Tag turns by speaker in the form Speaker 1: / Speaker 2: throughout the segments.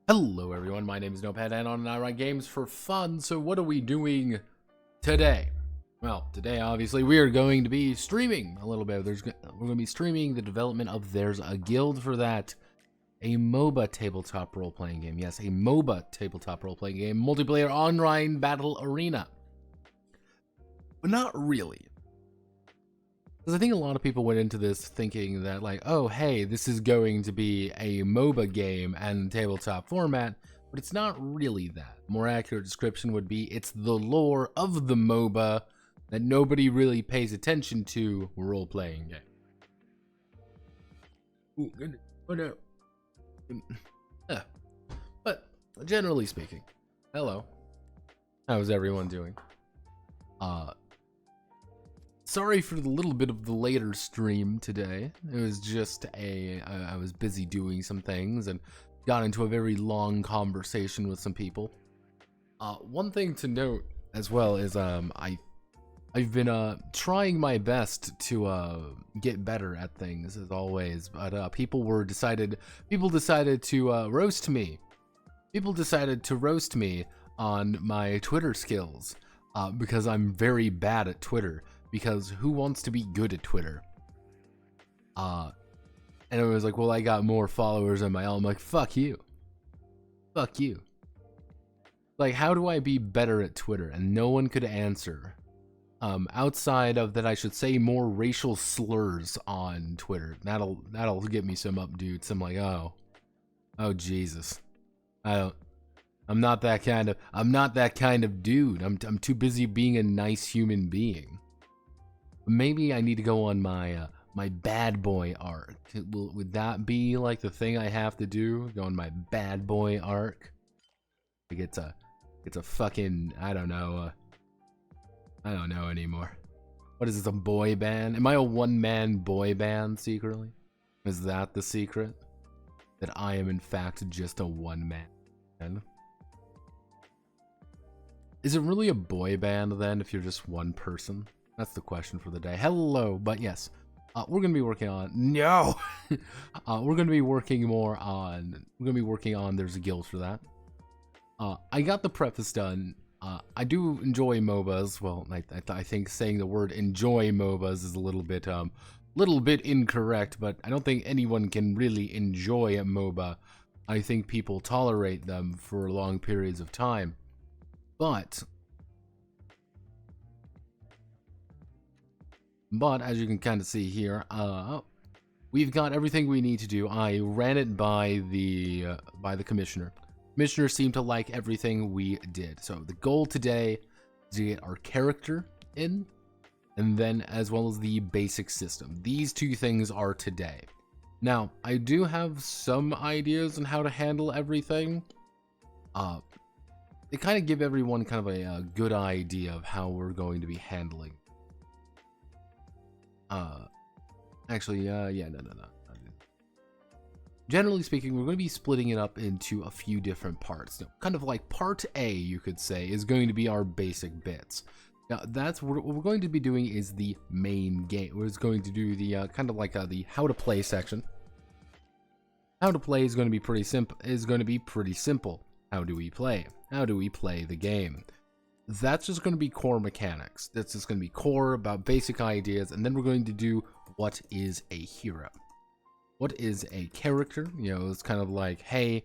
Speaker 1: Hello everyone, my name is Notepad and on and I run games for fun. So what are we doing today? Well, today obviously we are going to be streaming a little bit. We're going to be streaming the development of There's a Guild for That, a MOBA tabletop role-playing game. Yes, a MOBA tabletop role-playing game, multiplayer online battle arena. But not really. Because I think a lot of people went into this thinking that like, oh, hey, this is going to be a MOBA game and tabletop format, but it's not really that. More accurate description would be it's the lore of the MOBA that nobody really pays attention to role-playing game. Ooh, goodness. Oh no. But generally speaking, hello. How's everyone doing? Sorry for the little bit of the later stream today. It was just I was busy doing some things and got into a very long conversation with some people. One thing to note as well is I've been trying my best to get better at things as always, but people decided to roast me. People decided to roast me on my Twitter skills because I'm very bad at Twitter. Because who wants to be good at Twitter? And it was like, well, I got more followers on my own. I'm like, fuck you. Fuck you. Like, how do I be better at Twitter? And no one could answer. Outside of that, I should say more racial slurs on Twitter. That'll get me some updates. I'm like, oh Jesus. I'm not that kind of dude. I'm too busy being a nice human being. Maybe I need to go on my my bad boy arc. Would that be like the thing I have to do? Go on my bad boy arc? Like it's a fucking I don't know anymore. What is this, a boy band? Am I a one-man boy band secretly? Is that the secret? That I am in fact just a one-man band? Is it really a boy band then if you're just one person? That's the question for the day. Hello, but yes, we're gonna be working on we're gonna be working on There's a Guild for That. I got the preface done. I do enjoy MOBAs. Well, I think saying the word enjoy MOBAs is a little bit incorrect, but I don't think anyone can really enjoy a MOBA. I think people tolerate them for long periods of time, but as you can kind of see here, we've got everything we need to do. I ran it by the commissioner. Commissioner seemed to like everything we did. So the goal today is to get our character in, and then as well as the basic system. These two things are today. Now, I do have some ideas on how to handle everything. They kind of give everyone kind of a good idea of how we're going to be handling. No. Generally speaking, we're going to be splitting it up into a few different parts. Now, kind of like part A, you could say, is going to be our basic bits. Now, that's what we're going to be doing is the main game. We're going to do the kind of like the how to play section. How to play is going to be pretty simple. How do we play? How do we play the game? That's just going to be core mechanics. That's just going to be core about basic ideas, and then we're going to do what is a hero. What is a character? You know, it's kind of like, hey,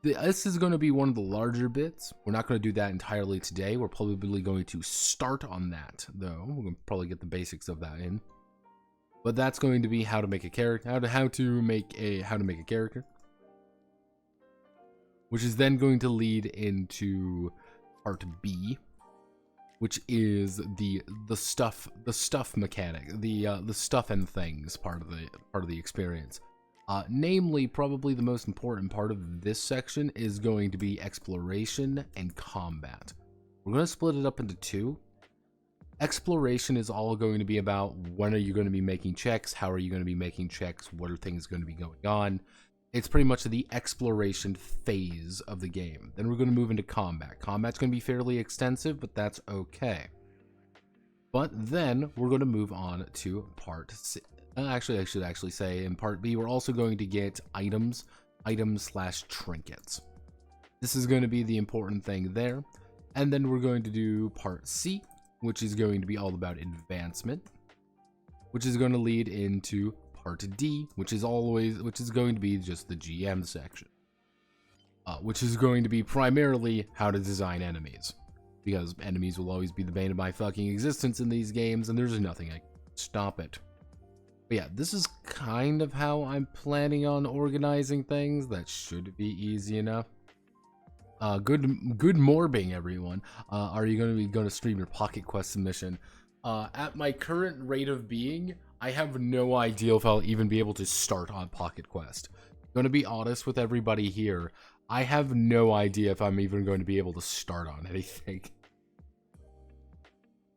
Speaker 1: this is going to be one of the larger bits. We're not going to do that entirely today. We're probably going to start on that, though. We're going to probably get the basics of that in. But that's going to be how to make a character, how to make a character, which is then going to lead into part B, which is the stuff mechanic, the stuff and things part of the experience. Namely, probably the most important part of this section is going to be exploration and combat. We're going to split it up into two. Exploration is all going to be about when are you going to be making checks, how are you going to be making checks, what are things going to be going on. It's pretty much the exploration phase of the game. Then we're going to move into combat. Combat's going to be fairly extensive, but that's okay. But then we're going to move on to part C. Actually, I should say in part B, we're also going to get items/trinkets. This is going to be the important thing there. And then we're going to do part C, which is going to be all about advancement, which is going to lead into part D, which is going to be just the GM section, which is going to be primarily how to design enemies, because enemies will always be the bane of my fucking existence in these games, and there's nothing I can stop it. But yeah, this is kind of how I'm planning on organizing things. That should be easy enough. Good morbing, everyone. Are you going to stream your Pocket Quest submission? At my current rate of being, I have no idea if I'll even be able to start on Pocket Quest. Going to be honest with everybody here, I have no idea if I'm even going to be able to start on anything.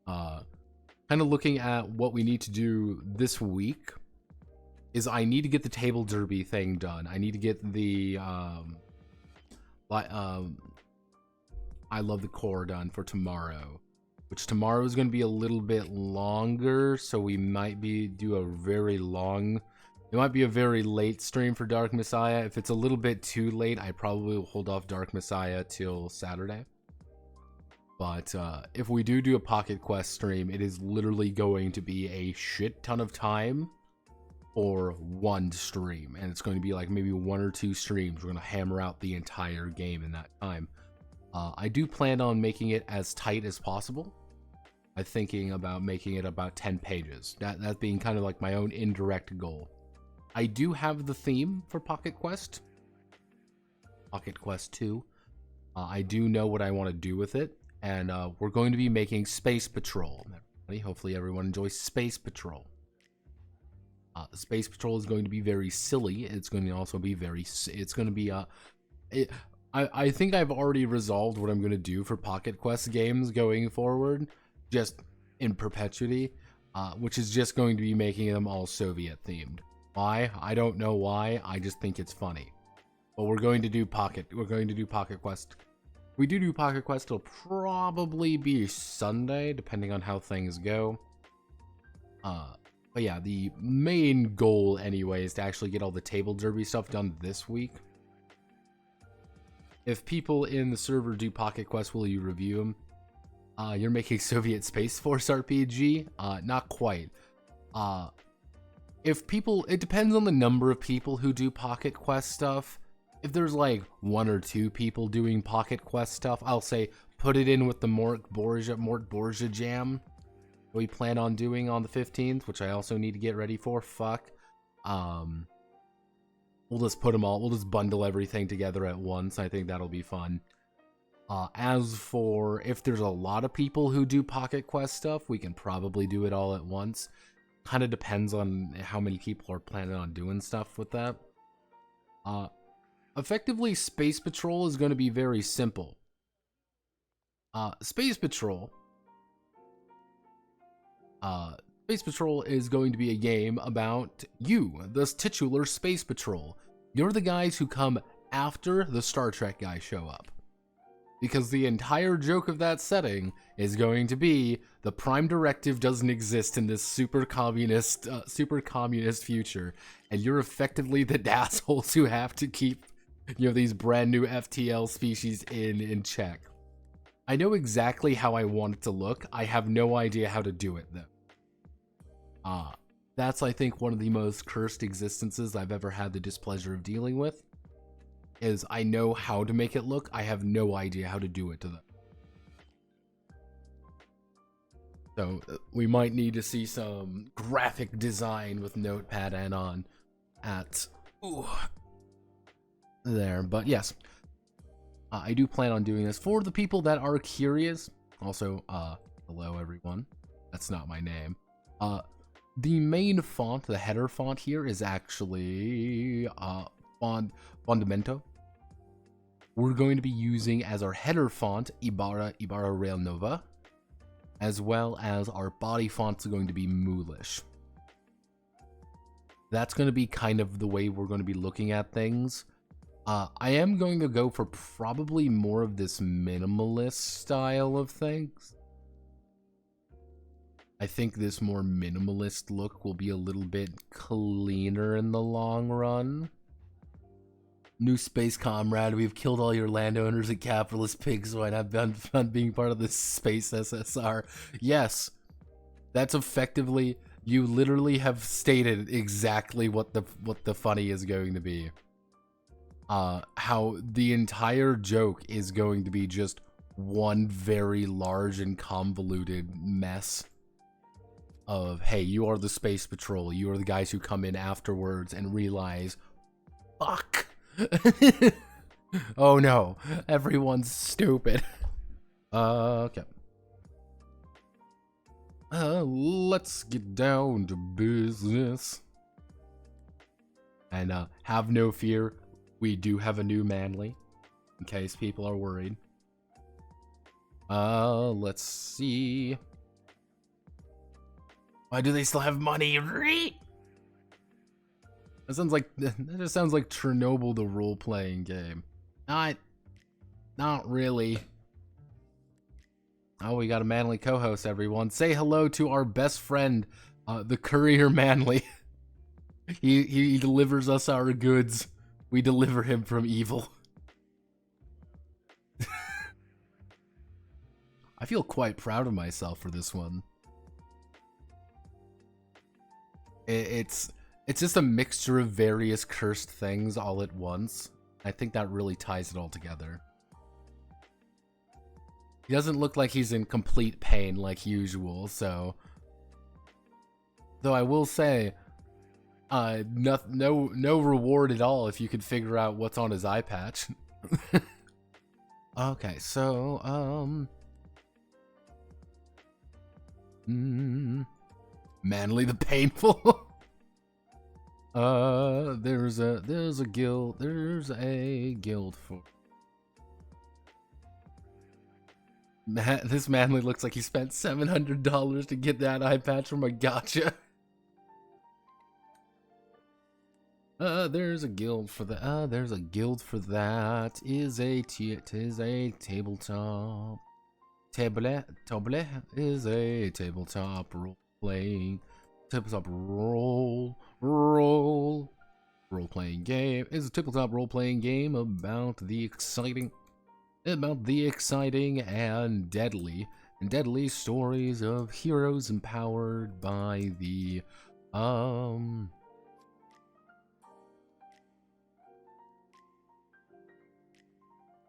Speaker 1: Kind of looking at what we need to do this week is I need to get the table derby thing done. I need to get the I love the core done for tomorrow, which tomorrow is going to be a little bit longer, so we might do a very long, it might be a very late stream for Dark Messiah. If it's a little bit too late, I probably will hold off Dark Messiah till Saturday. But if we do a Pocket Quest stream, it is literally going to be a shit ton of time for one stream, and it's going to be like maybe 1 or 2 streams. We're going to hammer out the entire game in that time. I do plan on making it as tight as possible. I'm thinking about making it about 10 pages. That being kind of like my own indirect goal. I do have the theme for Pocket Quest. Pocket Quest 2. I do know what I want to do with it, and we're going to be making Space Patrol. Hopefully everyone enjoys Space Patrol. Space Patrol is going to be very silly. It's going to also be I think I've already resolved what I'm going to do for Pocket Quest games going forward, just in perpetuity, which is just going to be making them all Soviet themed. Why? I don't know why. I just think it's funny. But we're going to do Pocket Quest. If we do Pocket Quest, it'll probably be Sunday, depending on how things go. But yeah, the main goal anyway is to actually get all the table derby stuff done this week. If people in the server do Pocket Quest, will you review them? You're making Soviet Space Force RPG? Not quite. It depends on the number of people who do Pocket Quest stuff. If there's like 1 or 2 people doing Pocket Quest stuff, I'll say put it in with the Mort Borgia jam we plan on doing on the 15th, which I also need to get ready for. We'll just put them all, we'll just bundle everything together at once. I think that'll be fun. As for if there's a lot of people who do Pocket Quest stuff, we can probably do it all at once. Kind of depends on how many people are planning on doing stuff with that. Effectively, Space Patrol is going to be very simple. Space Patrol is going to be a game about you, the titular Space Patrol. You're the guys who come after the Star Trek guys show up. Because the entire joke of that setting is going to be the Prime Directive doesn't exist in this super communist future, and you're effectively the assholes who have to keep, these brand new FTL species in check. I know exactly how I want it to look. I have no idea how to do it though. That's, I think, one of the most cursed existences I've ever had the displeasure of dealing with, is I know how to make it look, I have no idea how to do it to them. So, we might need to see some graphic design with Notepad and on there, but yes. I do plan on doing this. For the people that are curious, also, hello everyone, that's not my name. The main font, the header font here is actually Fondamento. We're going to be using as our header font Ibarra Rail Nova, as well as our body fonts are going to be Moolish. That's going to be kind of the way we're going to be looking at things. I am going to go for probably more of this minimalist style of things. I think this more minimalist look will be a little bit cleaner in the long run. New space comrade, we've killed all your landowners and capitalist pigs, so I'd have fun being part of this space SSR. Yes, that's effectively, you literally have stated exactly what the funny is going to be. How the entire joke is going to be just one very large and convoluted mess of, hey, you are the space patrol, you are the guys who come in afterwards and realize, fuck. Oh no, everyone's stupid. Okay. Let's get down to business. And have no fear, we do have a new manly, in case people are worried. Let's see. Why do they still have money? That just sounds like Chernobyl, the role-playing game. Not really. Oh, we got a manly co-host, everyone. Say hello to our best friend, the Courier Manly. He delivers us our goods. We deliver him from evil. I feel quite proud of myself for this one. It's just a mixture of various cursed things all at once. I think that really ties it all together. He doesn't look like he's in complete pain like usual, so... Though I will say, no reward at all if you could figure out what's on his eye patch. Okay, so, Manly the Painful. There's a guild for... This Manly looks like he spent $700 to get that eye patch from a gacha. There's a guild for that. There's a guild for that. Tis a tabletop. Table is a tabletop role-playing. Tabletop role-playing game. Is a tabletop role-playing game about the exciting and deadly stories of heroes empowered by the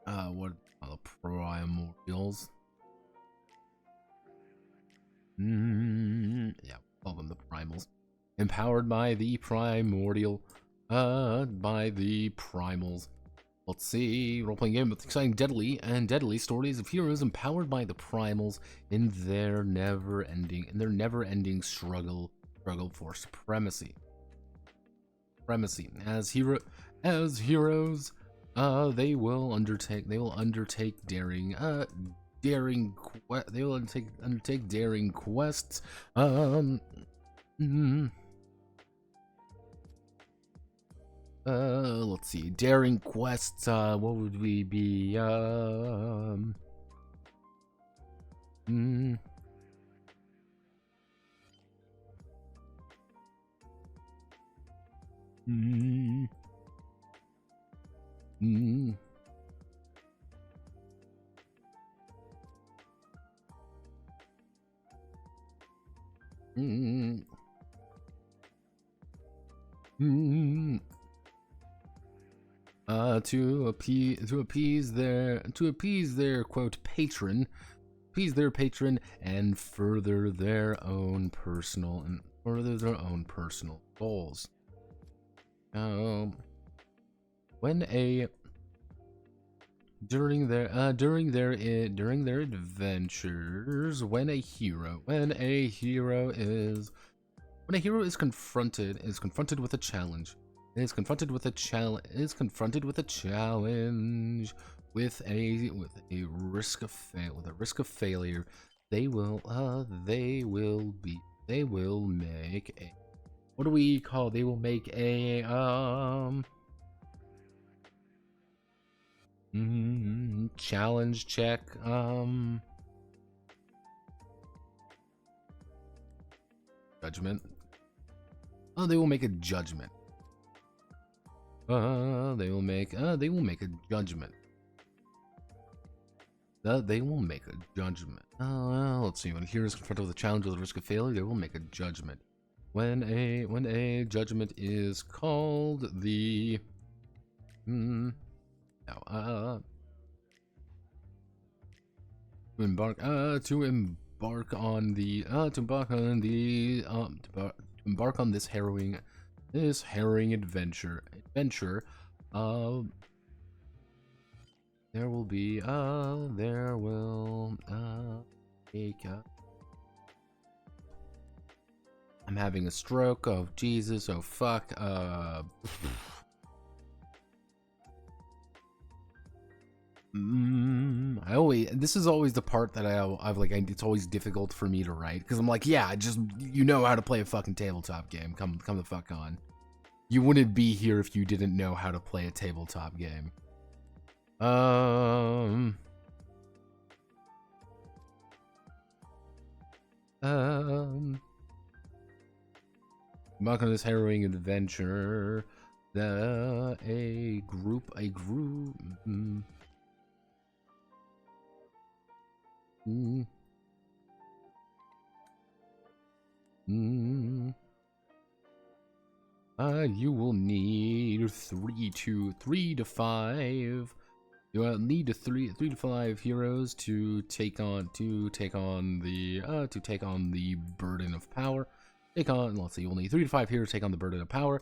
Speaker 1: what are the primordials? Yeah, call them the primals. Empowered by the primordial, by the primals. Let's see, role-playing game with exciting, deadly stories of heroes empowered by the primals in their never-ending struggle for supremacy. As heroes, they will undertake daring quests. Let's see, daring quests. What would we be? To appease their quote patron, and further their own personal goals. During their adventures, when a hero is confronted with a challenge. With a risk of failure, they will make a, what do we call? They will make a challenge check. Judgment. Oh, they will make a judgment. They will make a judgment. They will make a judgment. Let's see. When a hero is confronted with a challenge with a risk of failure, they will make a judgment. When a judgment is called, the to embark on this harrowing adventure. There will be I'm having a stroke. Oh Jesus, oh fuck. This is always the part that it's always difficult for me to write, because I'm like, yeah, just, you know how to play a fucking tabletop game. Come the fuck on. You wouldn't be here if you didn't know how to play a tabletop game. Embark on this harrowing adventure. A group. You will need 3 to 5. You will need 3 to 5 heroes to take on the burden of power. Let's see, you will need 3 to 5 heroes to take on the burden of power.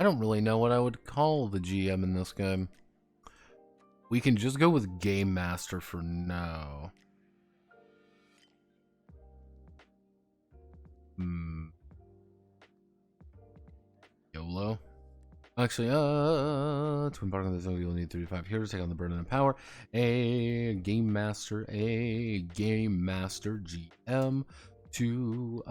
Speaker 1: I don't really know what I would call the GM in this game. We can just go with Game Master for now. YOLO. Actually, to embark on this, you'll need 35 heroes to take on the burden of power. A Game Master GM to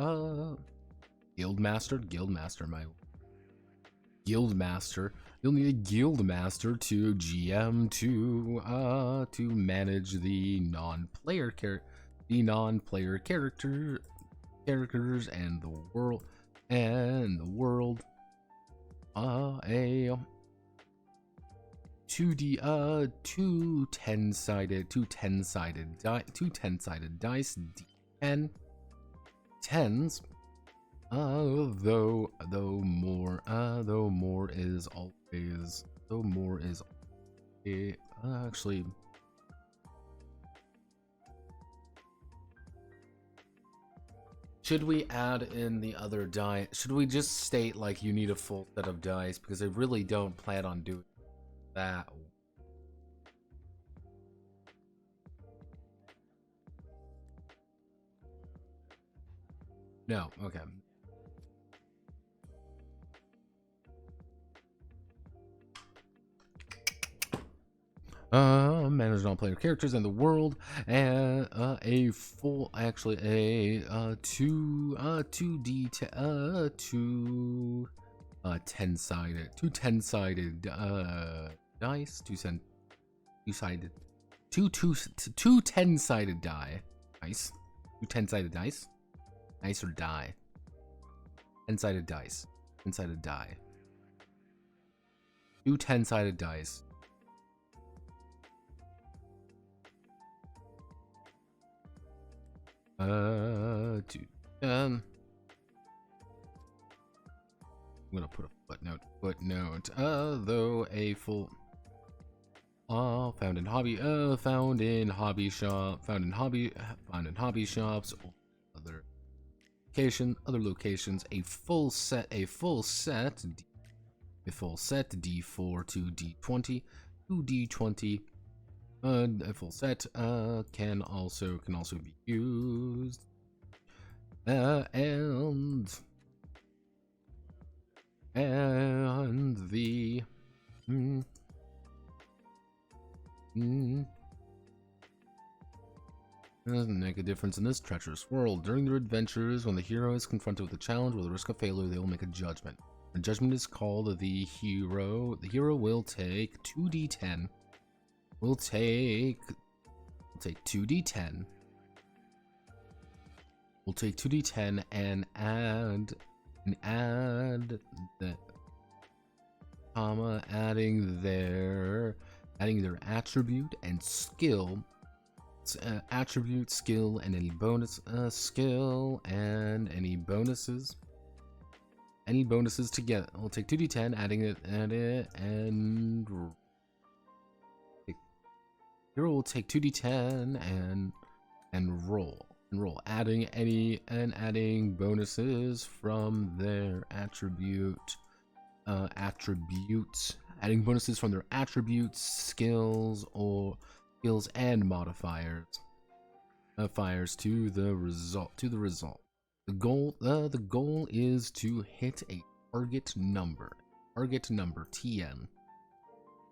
Speaker 1: Guildmaster. You'll need a Guildmaster to GM to manage the non-player characters and the world. A 2 10-sided dice, D10 10s. Though more is actually, should we add in the other die? Should we just state like you need a full set of dice, because I really don't plan on doing that. No, okay. Manage non-player characters in the world, and a full, actually a 2 10-sided dice, two 10-sided die, dice, 2 10-sided dice, dice or die, 10-sided dice, 10-sided die, 2 10-sided dice. I'm gonna put a footnote. Though a full found in hobby shops or other locations, a full set D4 to D20, 2D20. A full set can also be used, and the doesn't make a difference in this treacherous world. During their adventures, when the hero is confronted with a challenge with a risk of failure, they will make a judgment. The judgment is called the hero. The hero will take 2d10. We'll take 2d10. We'll take 2d10 and add the comma, adding their attribute and skill. Attribute, skill, and any bonus skill and any bonuses. Any bonuses together. We'll take 2d10, adding it, and hero will take 2d10 and roll. Adding bonuses from their attributes. Adding bonuses from their attributes, skills and modifiers to the result. The goal is to hit a target number TN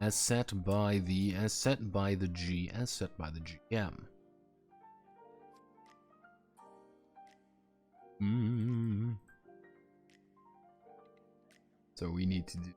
Speaker 1: as set by the GM. So we need to do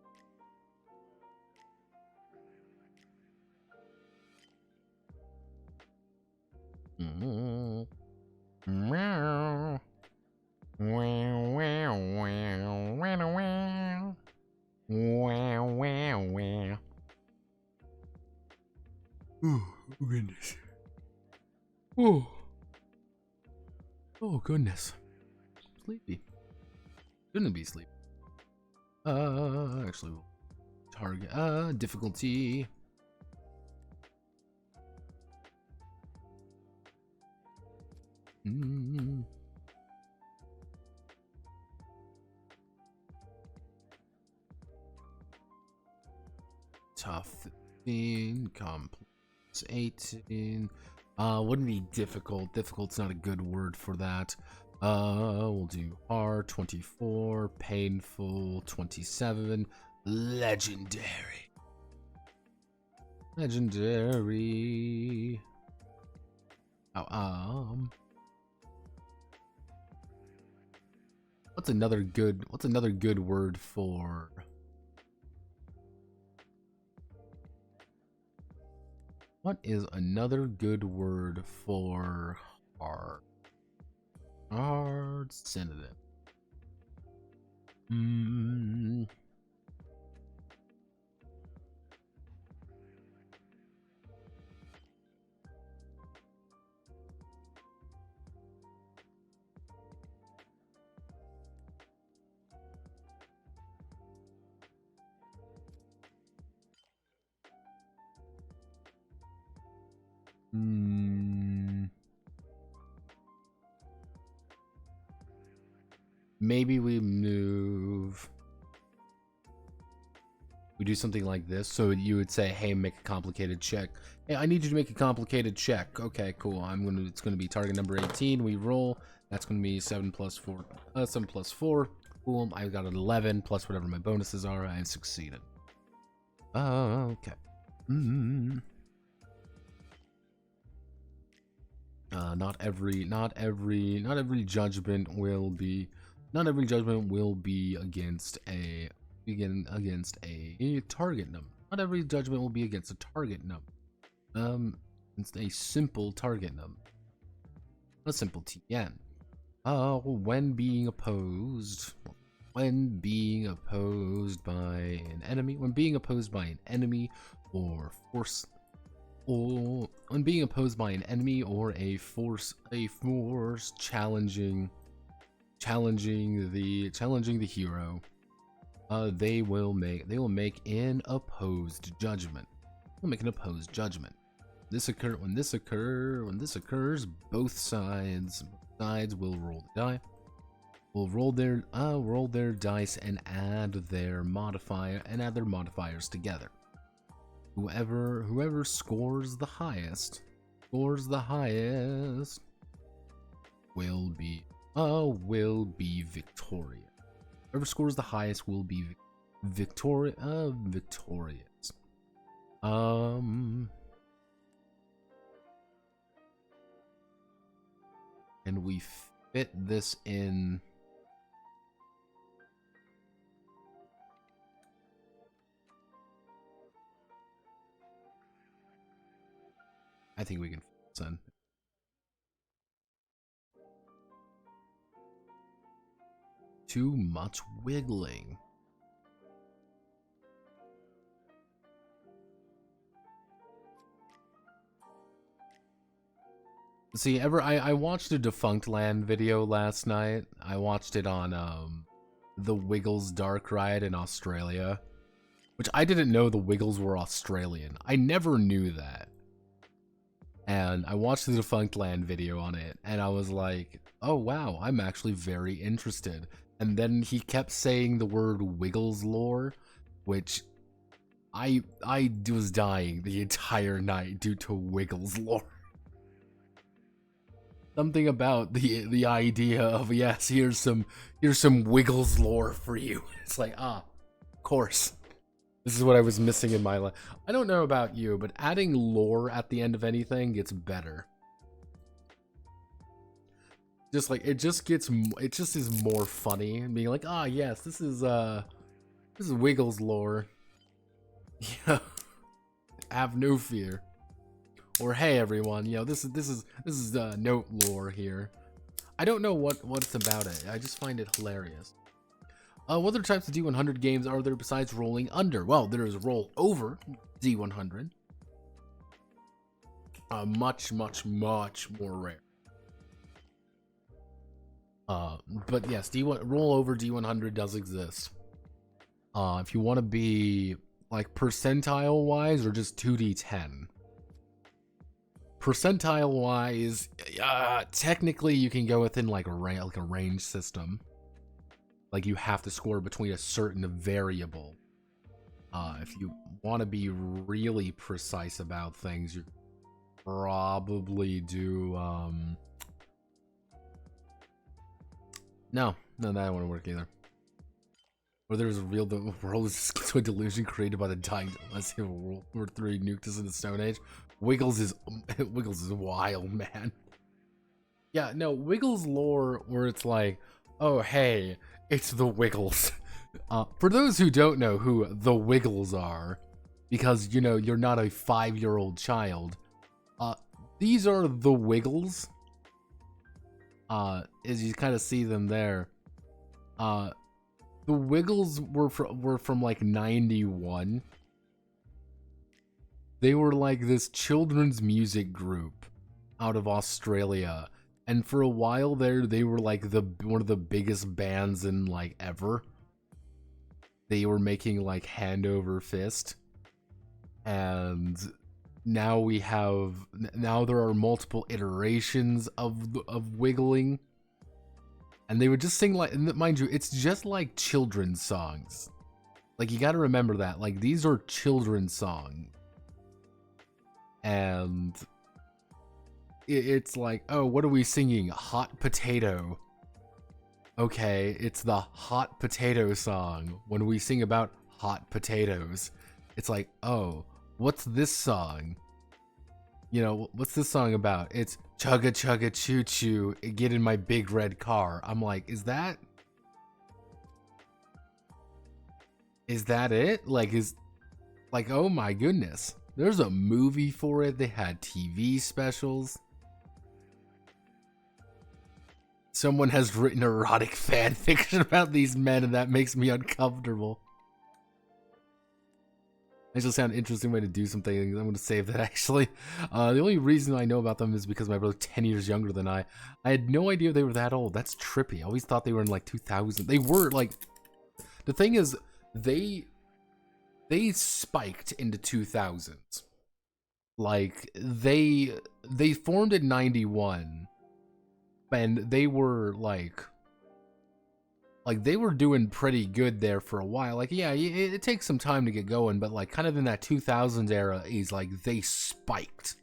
Speaker 1: Oh goodness. Oh goodness. Sleepy. Shouldn't be sleepy. Actually, target difficulty. Tough 15, complex 18. Wouldn't be difficult. Difficult's not a good word for that. We'll do hard 24, painful 27, legendary. What's another good word for What is another good word for hard? Hard synonym. Maybe we do something like this. So you would say, hey, make a complicated check. Hey, I need you to make a complicated check. Okay, cool. It's gonna be target number 18. We roll. That's gonna be 7 plus 4. 7 plus 4. Cool. I got an 11 plus whatever my bonuses are. I have succeeded. Okay. Not every judgment will be against a target number. Not every judgment will be against a target number. It's a simple target number. A simple TN. When being opposed by an enemy, or force, or when being opposed by an enemy or a force challenging the hero, they will make an opposed judgment. When this occurs, both sides will roll the die. Will roll their dice and add their modifiers together. Whoever scores the highest will be victorious. Whoever scores the highest will be victorious. And we fit this in. I think we can send. Too much wiggling. See, I watched a Defunct Land video last night. I watched it on the Wiggles Dark Ride in Australia, which I didn't know the Wiggles were Australian. I never knew that. And I watched the Defunct Land video on it, and I was like, oh wow, I'm actually very interested. And then he kept saying the word Wiggles lore, which I was dying the entire night due to Wiggles lore. Something about the idea of, yes, here's some Wiggles lore for you. It's like, of course. This is what I was missing in my life. I don't know about you, but adding lore at the end of anything gets better. Just like, it just is more funny and being like, yes, this is Wiggles lore. Yeah. Have no fear. Or hey everyone, you know, this is note lore here. I don't know what's about it. I just find it hilarious. What other types of D100 games are there besides rolling under? Well, there is roll over D100. Much more rare. But yes, roll over D100 does exist. If you want to be like percentile wise or just 2D10. Percentile wise, technically you can go within like a range system. Like you have to score between a certain variable. If you want to be really precise about things, you probably do. No, that wouldn't work either. Or there's a real the world is to a delusion created by the dying. Let's see, World War III nuked us in the Stone Age. Wiggles is wild, man. Yeah, no, Wiggles lore where it's like, oh hey, it's the Wiggles. For those who don't know who the Wiggles are, because you know you're not a 5-year-old child, these are the Wiggles. As you kind of see them there, the Wiggles were from like 91. They were like this children's music group out of Australia, and for a while there, they were like one of the biggest bands in like ever. They were making like Hand Over Fist, and now there are multiple iterations of wiggling, and they would just sing like, mind you, it's just like children's songs. Like you got to remember that, like these are children's songs. And it's like, oh, what are we singing? Hot Potato. Okay, it's the Hot Potato song. When we sing about hot potatoes, it's like, oh, what's this song? You know, what's this song about? It's chugga chugga choo choo, get in my big red car. I'm like, is that it? Like, oh my goodness. There's a movie for it. They had TV specials. Someone has written erotic fan fiction about these men, and that makes me uncomfortable. That just sound an interesting way to do something. I'm going to save that, actually. The only reason I know about them is because my brother's 10 years younger than I. I had no idea they were that old. That's trippy. I always thought they were in like 2000. They were like... The thing is, they spiked into 2000s. Like, they formed in 91, and they were like they were doing pretty good there for a while. Like, yeah, it takes some time to get going, but like kind of in that 2000s era is like they spiked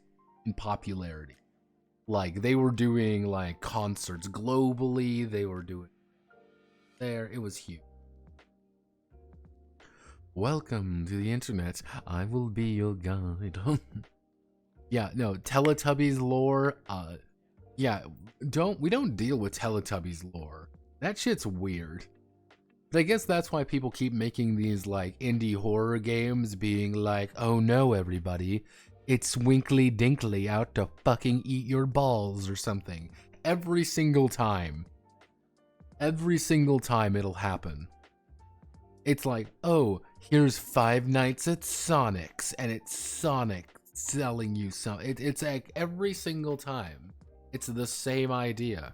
Speaker 1: in popularity. Like they were doing like concerts globally. They were doing there. It was huge. Welcome to the internet. I will be your guide. Yeah, no, Teletubbies lore. Yeah, we don't deal with Teletubbies lore. That shit's weird. But I guess that's why people keep making these like indie horror games, being like, oh no, everybody, it's Winkly Dinkly out to fucking eat your balls or something. Every single time. Every single time it'll happen. It's like, oh, here's Five Nights at Sonic's, and it's Sonic selling you some. It's like every single time. It's the same idea.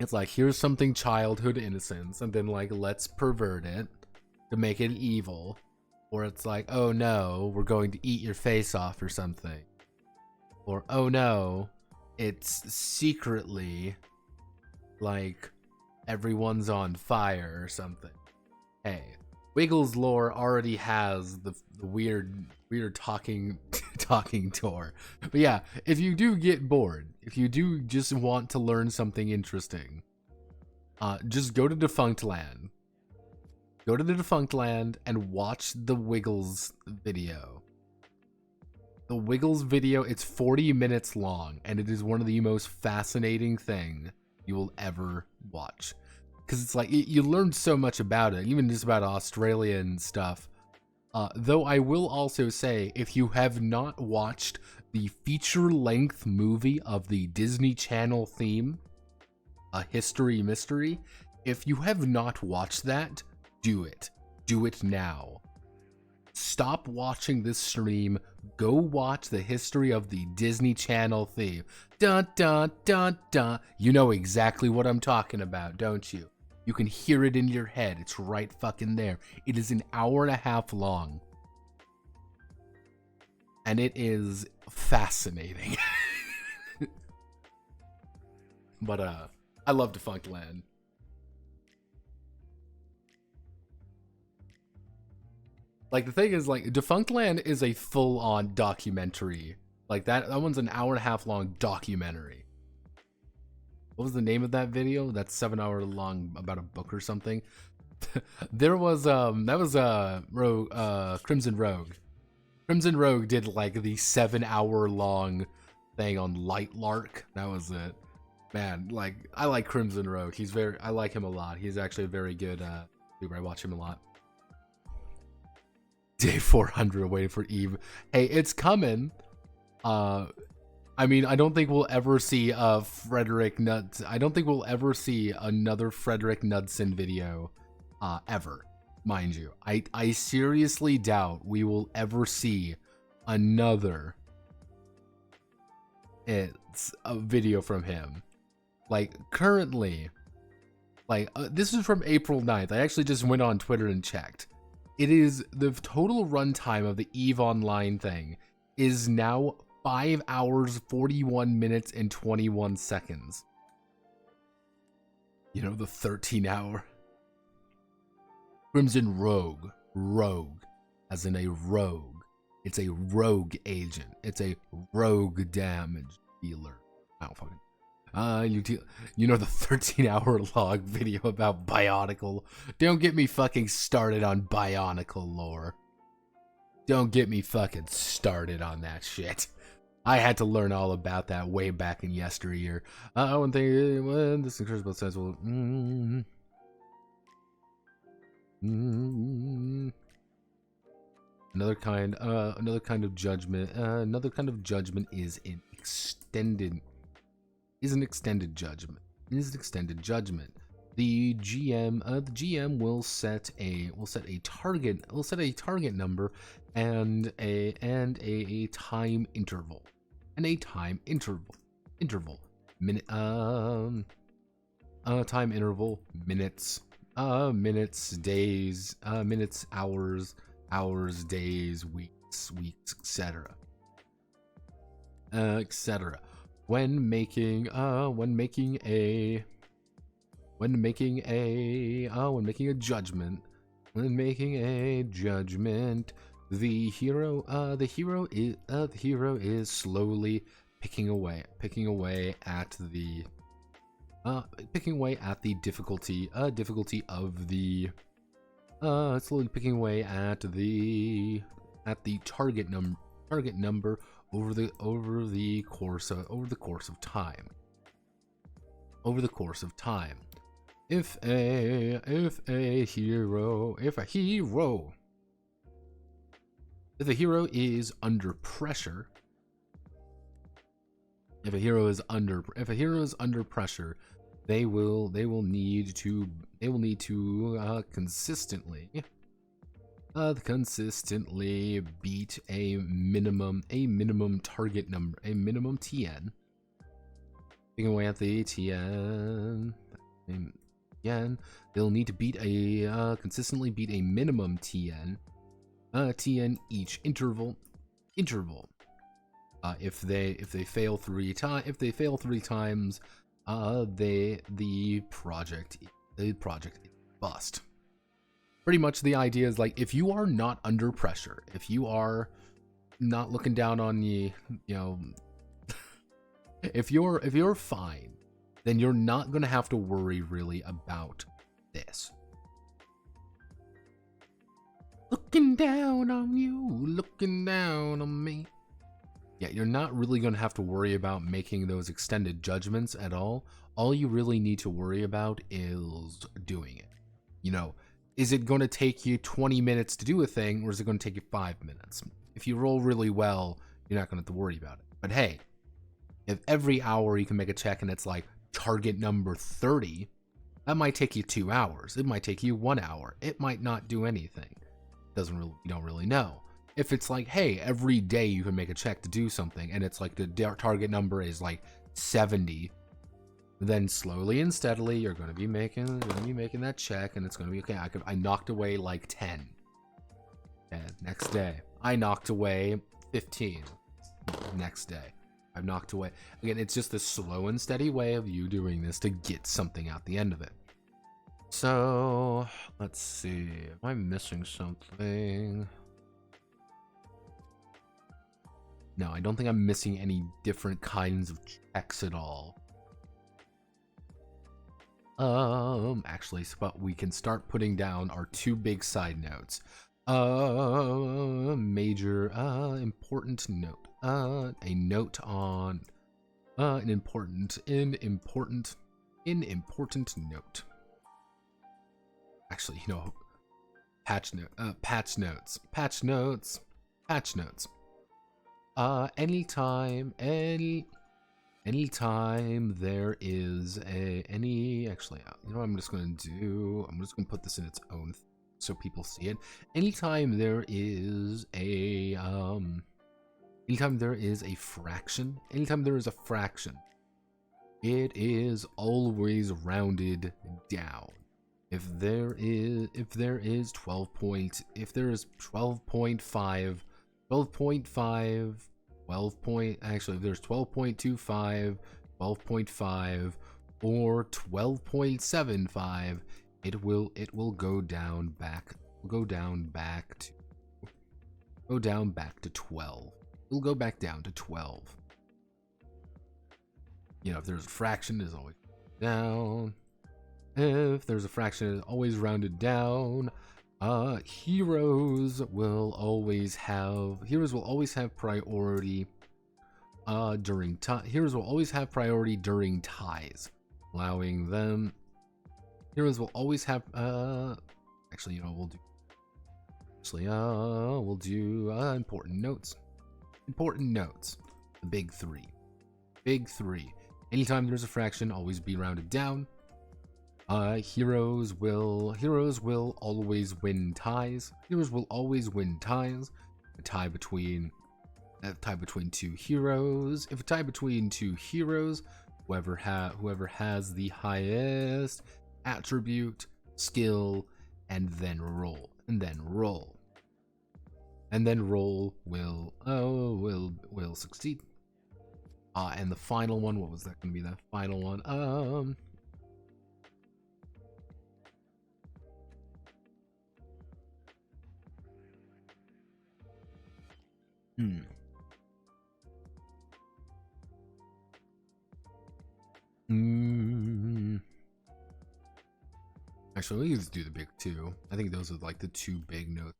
Speaker 1: It's like, here's something childhood innocence, and then like, let's pervert it to make it evil. Or it's like, oh no, we're going to eat your face off or something. Or, oh no, it's secretly like everyone's on fire or something. Hey, Wiggles lore already has the weird talking tour. But yeah, if you do get bored, if you do just want to learn something interesting, just go to Defunct Land. Go to the Defunct Land and watch the Wiggles video. The Wiggles video, it's 40 minutes long, and it is one of the most fascinating things you will ever watch. Because it's like, you learn so much about it, even just about Australia and stuff. Though I will also say, if you have not watched the feature-length movie of the Disney Channel theme, A History Mystery, if you have not watched that, do it. Do it now. Stop watching this stream. Go watch the history of the Disney Channel theme. Dun dun dun dun. You know exactly what I'm talking about, don't you? You can hear it in your head. It's right fucking there. It is an hour and a half long. And it is fascinating. But I love Defunct Land. Like, the thing is, like, Defunct Land is a full-on documentary. Like, that one's an hour and a half long documentary. What was the name of that video? That's 7 hour long, about a book or something. There was, that was, Crimson Rogue. Crimson Rogue did, like, the 7 hour long thing on Light Lark. That was it. Man, like, I like Crimson Rogue. I like him a lot. He's actually a very good, YouTuber. I watch him a lot. Day 400 waiting for Eve. Hey, it's coming. I mean, I don't think we'll ever see Frederick Nuts. I don't think we'll ever see another Frederick Knudsen video, ever, mind you. I seriously doubt we will ever see another a video from him. Like, currently, like, this is from April 9th. I actually just went on Twitter and checked. It is the total runtime of the EVE Online thing is now 5 hours, 41 minutes, and 21 seconds. You know, the 13 hour. Crimson Rogue. Rogue. As in a rogue. It's a rogue agent. It's a rogue damage dealer. I don't fucking. You know the 13 hour long video about Bionicle. Don't get me fucking started on Bionicle lore. Don't get me fucking started on that shit. I had to learn all about that way back in yesteryear. One thing, well, this Crucible says, well, another kind of judgment. Another kind of judgment is an extended judgment. It is an extended judgment. The GM will set a target number and a time interval. Minute time interval, minutes, days, minutes, hours, days, weeks, etc. Etc. When making a judgment, the hero is slowly picking away at the difficulty of the slowly picking away at the target number over the course of time. If a hero If a hero is under pressure, if a hero is under pressure, they will need to consistently beat a minimum target number, a minimum TN. Taking away at the TN. Again, they'll need to beat a consistently beat a minimum TN. TN each interval. If they fail three times, the project is bust. Pretty much the idea is like, if you are not under pressure, if you are not looking down on if you're fine, then you're not gonna have to worry really about this. Looking down on you, looking down on me. Yeah, you're not really gonna have to worry about making those extended judgments at all. All you really need to worry about is doing it. Is it going to take you 20 minutes to do a thing, or is it going to take you 5 minutes? If you roll really well, you're not going to have to worry about it. But hey, if every hour you can make a check and it's like target number 30, that might take you 2 hours. It might take you 1 hour. It might not do anything. You don't really know. If it's like, hey, every day you can make a check to do something, and it's like the target number is like 70, then slowly and steadily you're going to be making that check, and it's going to be okay. I knocked away like 10. And next day, I knocked away 15. Next day, I've knocked away. Again, it's just a slow and steady way of you doing this to get something out the end of it. So, let's see. Am I missing something? No, I don't think I'm missing any different kinds of checks at all. Actually, but we can start putting down our 2 big side notes. Major, important note. A note on, an important note. Actually, patch notes. Anytime there is actually, what I'm just going to put this in its own so people see it. Anytime there is a fraction, it is always rounded down. If there is 12.5, 12.5, if there's 12.25, 12.5, or 12.75, it will go down back to 12. It'll go back down to 12. If there's a fraction, it's always down. If there's a fraction, it's always rounded down. Heroes will always have priority during ties, allowing them. Heroes will always have we'll do important notes. The big three. Anytime there's a fraction, always be rounded down. Heroes will always win ties. A tie between 2 heroes. If a tie between 2 heroes, whoever has the highest attribute, skill, and then roll will succeed. And the final one, what was that going to be? The final one, Actually, let's do the big 2. I think those are like the 2 big notes.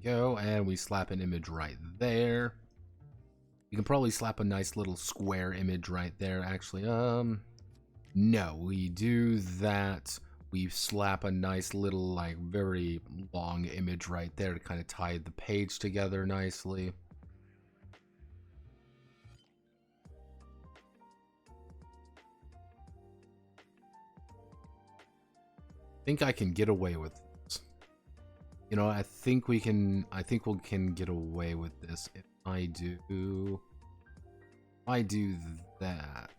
Speaker 1: we go. And we slap an image right there. You can probably slap a nice little square image right there, actually. No, we do that. We slap a nice little, like, very long image right there to kind of tie the page together nicely. I think I can get away with this. You know, I think we can get away with this if I do that.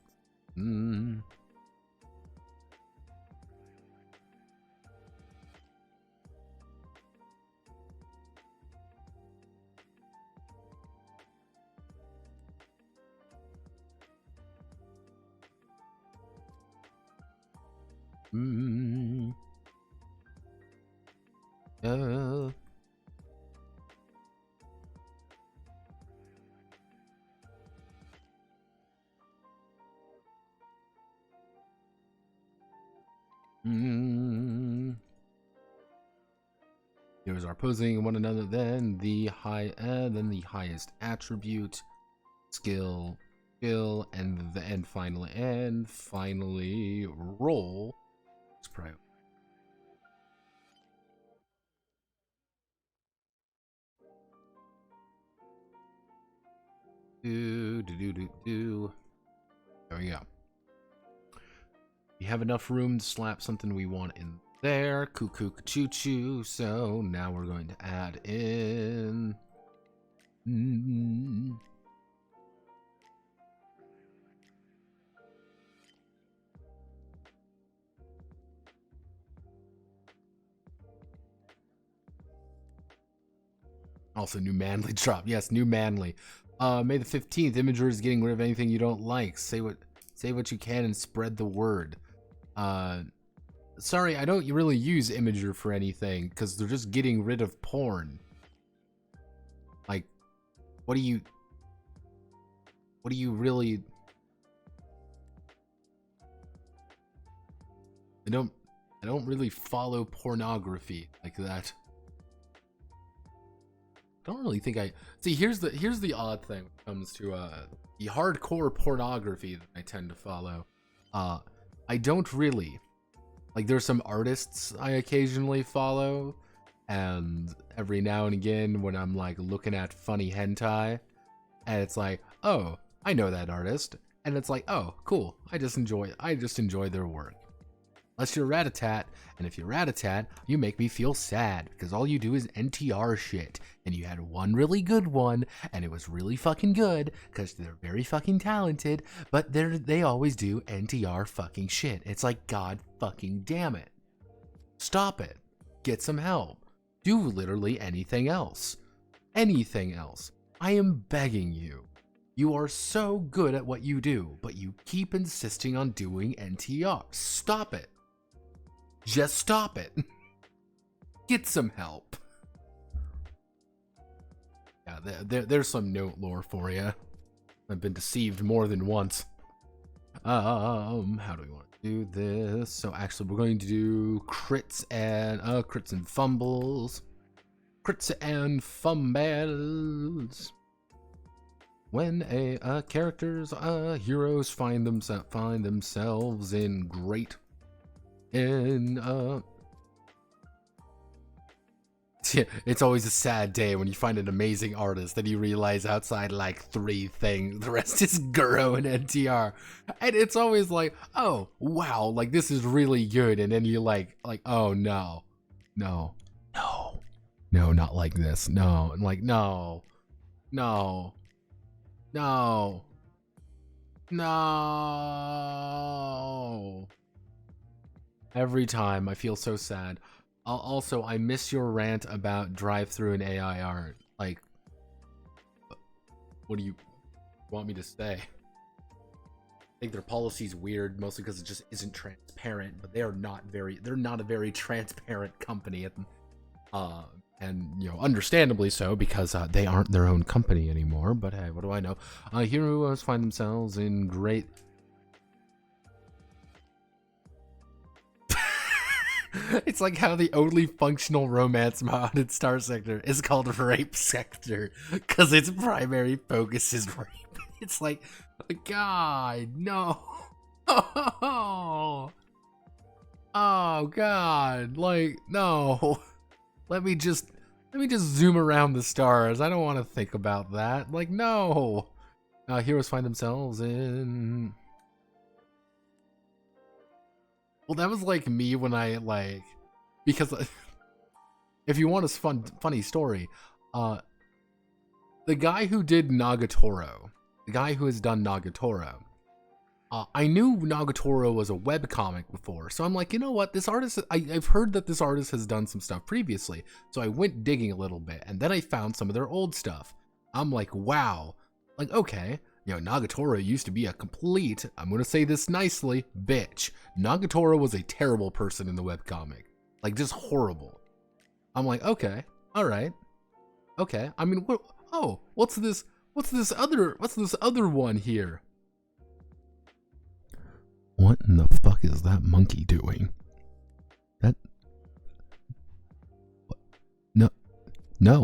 Speaker 1: Here's our posing one another, then the highest attribute, skill, and finally roll. Let's try. There we go. We have enough room to slap something we want in there. Cuckoo choo choo. So now we're going to add in. Also, new manly drop. Yes, new manly. May the 15th. Imager is getting rid of anything you don't like. Say what you can and spread the word. Sorry, I don't really use Imager for anything because they're just getting rid of porn. Like, what do you really? I don't really follow pornography like that. I don't really think I see. Here's the odd thing when it comes to the hardcore pornography that I tend to follow. I don't really like. There's some artists I occasionally follow, and every now and again when I'm like looking at funny hentai, and it's like, oh, I know that artist, and it's like, oh, cool. I just enjoy their work. Unless you're Rat-a-tat, and if you're Rat-a-tat, you make me feel sad, because all you do is NTR shit, and you had one really good one, and it was really fucking good, because they're very fucking talented, but they always do NTR fucking shit. It's like, god fucking damn it. Stop it. Get some help. Do literally anything else. Anything else. I am begging you. You are so good at what you do, but you keep insisting on doing NTR. Stop it. Just stop it. Get some help. Yeah, there's some note lore for you. I've been deceived more than once. How do we want to do this? So actually, we're going to do crits and fumbles. Crits and fumbles. When a character's heroes find themselves in great it's always a sad day when you find an amazing artist that you realize outside like 3 things, the rest is Guro and NTR, and it's always like, oh wow, like this is really good, and then you like oh no, not like this, no, and like no. Every time I feel so sad. Also, I miss your rant about drive-through and AI art. Like, what do you want me to say? I think their policy's weird, mostly because it just isn't transparent. But they're not a very transparent company, and you know, understandably so, because they aren't their own company anymore. But hey, what do I know? Heroes find themselves in great. It's like how the only functional romance mod in Star Sector is called Rape Sector, because its primary focus is rape. It's like, God, no. Oh, God, like, no. Let me just zoom around the stars. I don't want to think about that. Like, no. Heroes find themselves in... Well, that was like me when I, like... Because if you want a funny story, the guy who did Nagatoro, the guy who has done Nagatoro, I knew Nagatoro was a webcomic before, so I'm like, you know what, this artist, I've heard that this artist has done some stuff previously, so I went digging a little bit, and then I found some of their old stuff. I'm like, wow, like, okay, you know, Nagatoro used to be a complete, I'm gonna say this nicely, bitch. Nagatoro was a terrible person in the webcomic. Like, just horrible. I'm like, okay, alright, okay, I mean, what's this other one here? What in the fuck is that monkey doing? No,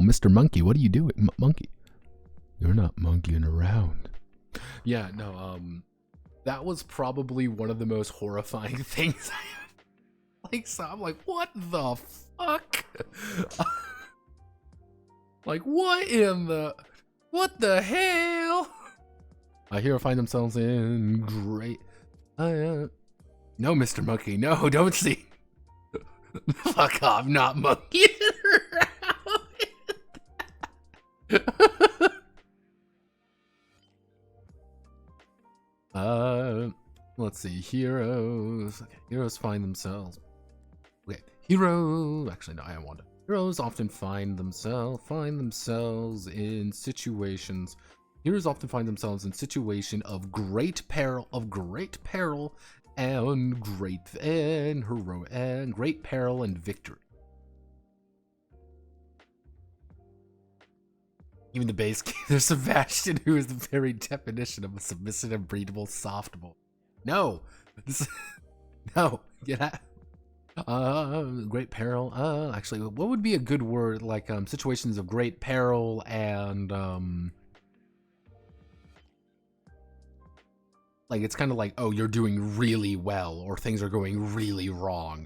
Speaker 1: Mr. Monkey, what are you doing? Monkey. You're not monkeying around. Yeah, no, that was probably one of the most horrifying things I have. Like, so I'm like, what the fuck? Like, what the hell? Hero find themselves in great... no, Mr. Monkey, no, don't see. Fuck off, not monkey around. Let's see, heroes. Okay, heroes find themselves. Okay, actually, no, I want to. Heroes often find themselves in situations. Heroes often find themselves in situation of great peril, and great peril and victory. Even the base game, there's Sebastian, who is the very definition of a submissive and breedable softball. No, no, get out. Great peril. Actually, what would be a good word? Like situations of great peril and like it's kind of like, oh, you're doing really well, or things are going really wrong.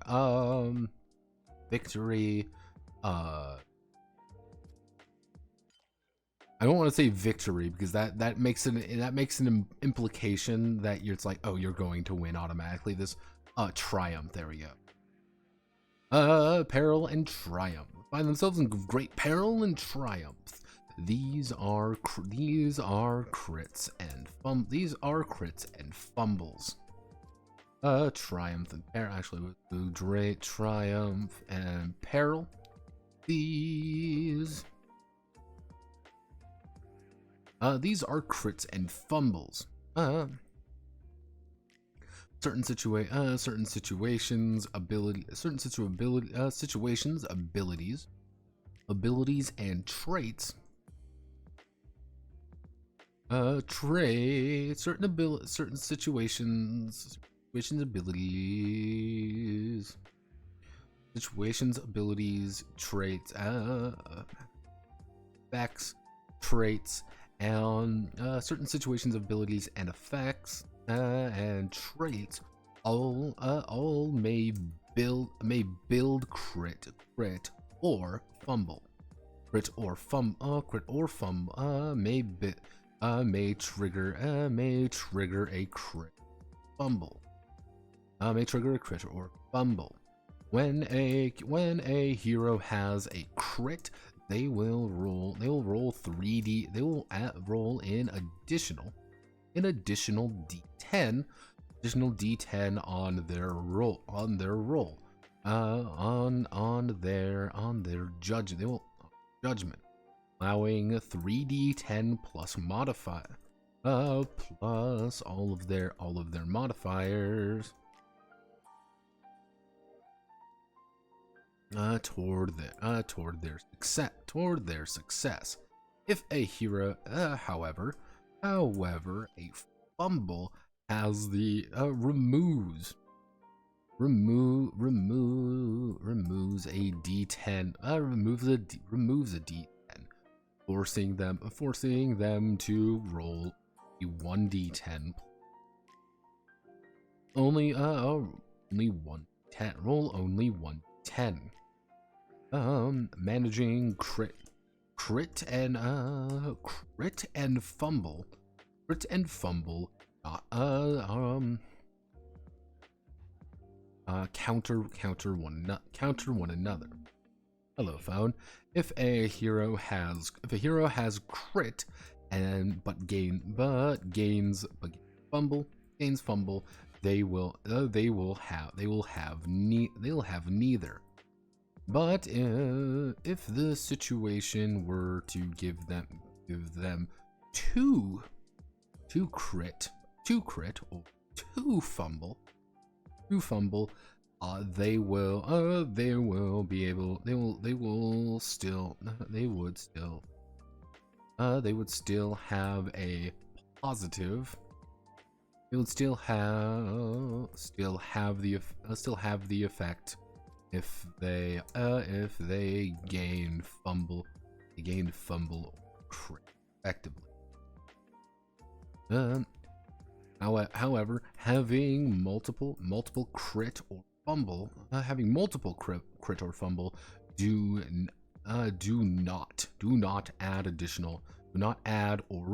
Speaker 1: Victory. I don't want to say victory because that makes an implication that it's like, oh, you're going to win automatically. This triumph. There we go. Peril and triumph. Find themselves in great peril and triumph. These are crits and fumbles. Triumph and peril. Actually, with great triumph and peril. These are crits and fumbles. Certain situations, abilities and traits. Certain situations, abilities, traits, effects, traits, and certain situations, abilities, and effects, and traits, all may build crit or fumble. Crit or fumble may trigger a crit fumble. May trigger a crit or fumble. When a hero has a crit, they will roll 3D. They will roll an additional D10 on their roll. On their judgment, allowing 3D10 plus modifier plus all of their modifiers toward their success. If a hero, however, a fumble has the removes removes a D10. Removes a D10, forcing them to roll a 1D10. Only one 10. Roll only 1 10. Managing crit and fumble. Crit and fumble. Counter one another. Hello, phone. If a hero has crit but gains fumble, they will have neither. But if the situation were to give them two crit or two fumble, they would still have a positive. It would still have the effect if they gain fumble crit effectively. However, having multiple crit or fumble, do not add or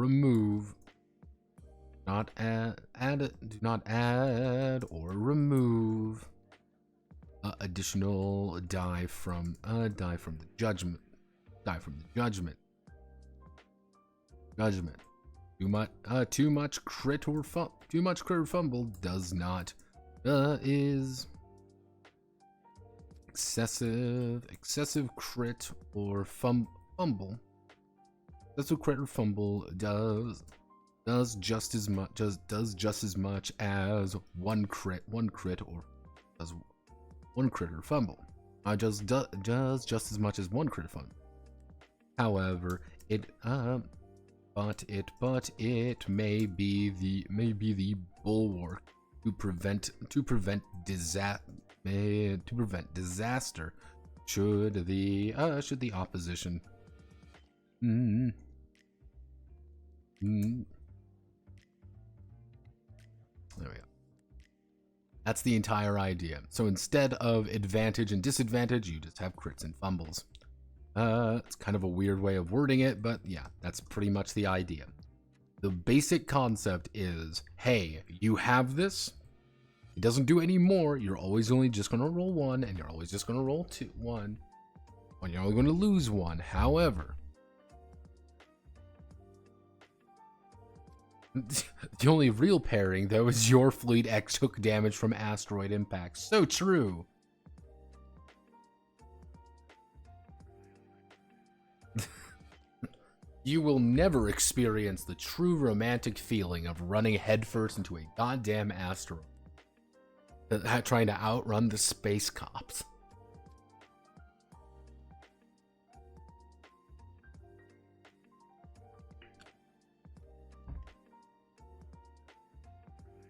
Speaker 1: remove additional die from the judgment. Too much crit or fumble does not is excessive crit or fumble. Excessive crit or fumble does just as much as one crit or does one crit or fumble. Does just as much as one crit or fumble. However, it may be the bulwark to prevent disaster should the opposition There we go. That's the entire idea. So instead of advantage and disadvantage, you just have crits and fumbles. It's kind of a weird way of wording it, but yeah, that's pretty much the idea. The basic concept is, hey, you have this. It doesn't do any more. You're always only just going to roll 1, and you're always just going to roll 1. And you're only going to lose 1. However, the only real pairing, though, is your Fleet X took damage from asteroid impact. So true. You will never experience the true romantic feeling of running headfirst into a goddamn asteroid, trying to outrun the space cops.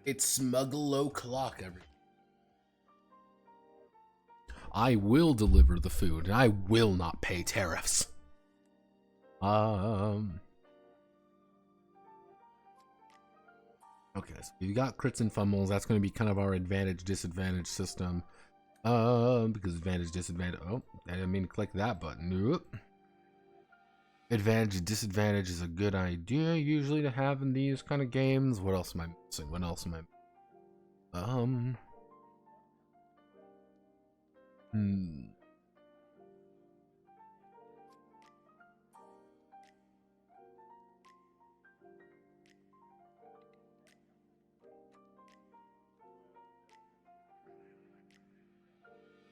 Speaker 1: It's smuggle o'clock, everyone. I will deliver the food, and I will not pay tariffs. Okay, so we got crits and fumbles. That's going to be kind of our advantage disadvantage system. Because advantage disadvantage. Oh, I didn't mean to click that button. Nope. Advantage disadvantage is a good idea usually to have in these kind of games. What else am I missing?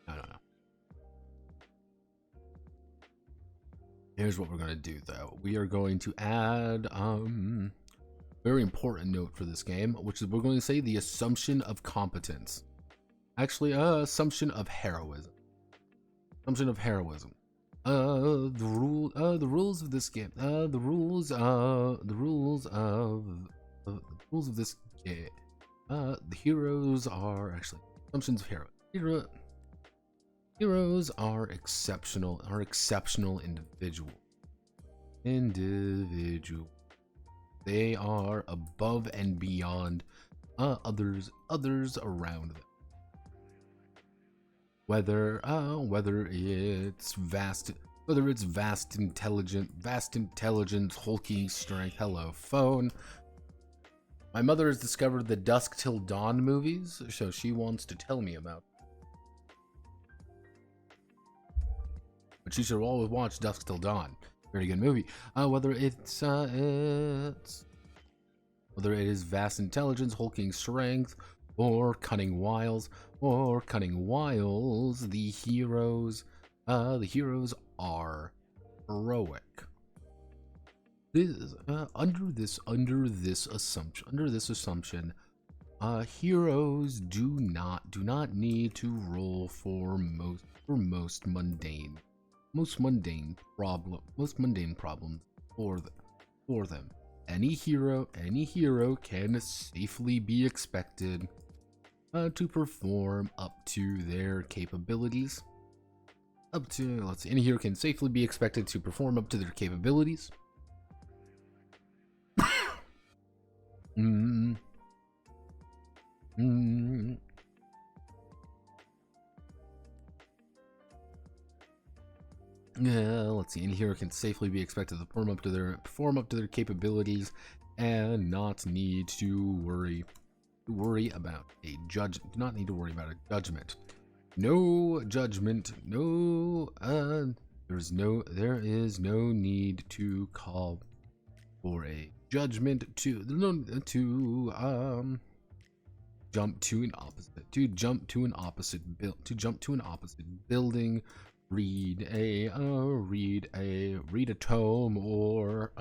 Speaker 1: I don't know. Here's what we're going to do, though. We are going to add very important note for this game, which is we're going to say the assumption of competence. Actually, assumption of heroism. The rules of this game. The rules of this game. The heroes are actually assumptions of heroism. Hero, heroes are exceptional individuals. They are above and beyond others around them. Whether it's vast intelligence, hulking strength. Hello, phone. My mother has discovered the Dusk Till Dawn movies, so she wants to tell me about. But she should always watch Dusk Till Dawn. Very good movie. Whether it is vast intelligence, hulking strength, or cunning wiles, the heroes are heroic. Under this assumption, heroes do not need to roll for most mundane problems for them. Any hero can safely be expected to perform up to their capabilities. Any hero can safely be expected to perform up to their capabilities. Let's see. Any hero can safely be expected to perform up to their capabilities, and not need to worry about a judgment. Do not need to worry about a judgment. No judgment. No. There is no need to call for a judgment. To jump to an opposite building. Read a tome, or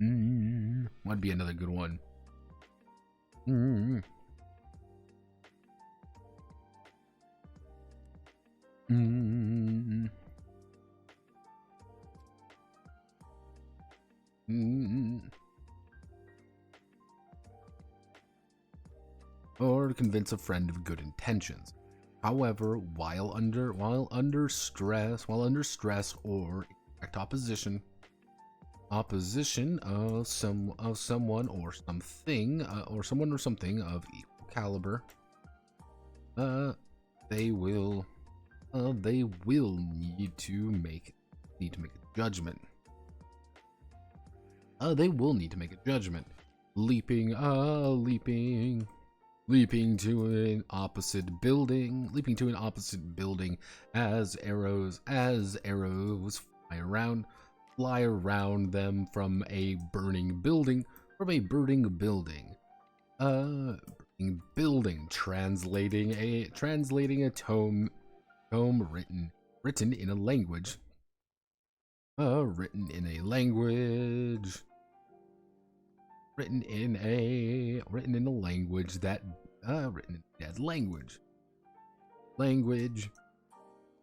Speaker 1: might be another good one. Or convince a friend of good intentions. However, while under stress or direct opposition of someone or something of equal caliber, they will need to make a judgment. They will need to make a judgment. Leaping to an opposite building as arrows fly around them from a burning building. Translating a tome written in a language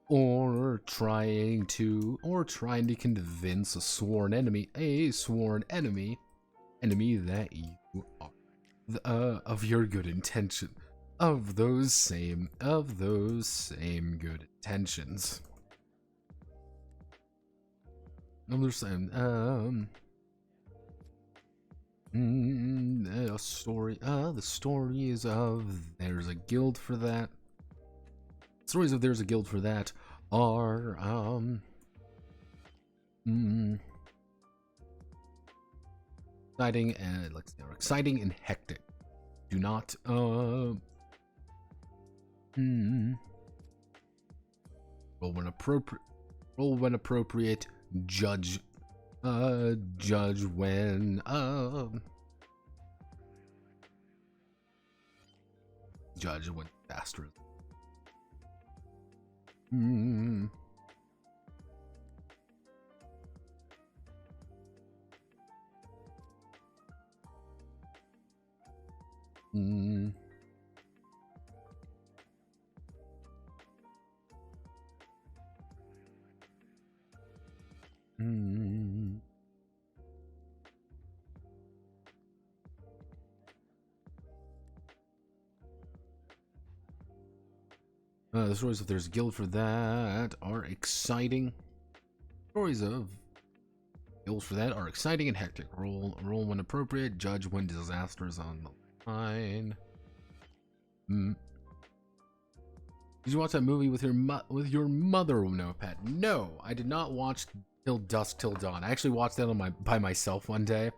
Speaker 1: or trying to convince a sworn enemy that you are of your good intention, of those same good intentions. Understand? The stories of There's a Guild for that. Stories of There's a Guild for that are exciting and hectic. Do not roll when appropriate. Judge when disastrous. The stories, if there's a guild for that, are exciting. Stories of guilds for that are exciting and hectic. Roll when appropriate. Judge when disasters on the line. Did you watch that movie with your mother? No, Pat. No, I did not watch Till Dusk Till Dawn. I actually watched that by myself one day.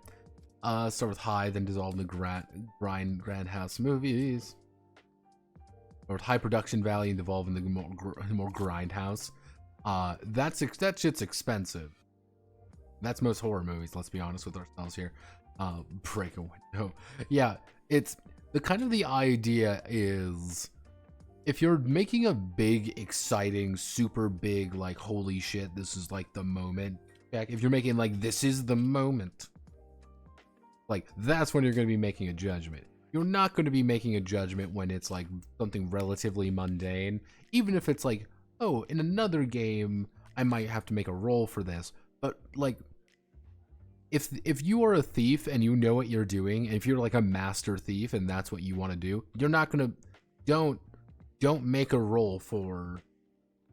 Speaker 1: Start with High, then dissolve the Grand House movies. Or High Production Value and devolve in the more Grindhouse. That shit's expensive. That's most horror movies, let's be honest with ourselves here. Break a window. Yeah, it's the idea is, if you're making a big, exciting, super big, like, holy shit, this is like the moment. If you're making like, this is the moment, like, that's when you're going to be making a judgment. You're not going to be making a judgment when it's like something relatively mundane. Even if it's like, oh, in another game, I might have to make a roll for this. But like, if you are a thief and you know what you're doing, and if you're like a master thief and that's what you want to do, you're not going to, don't make a roll for,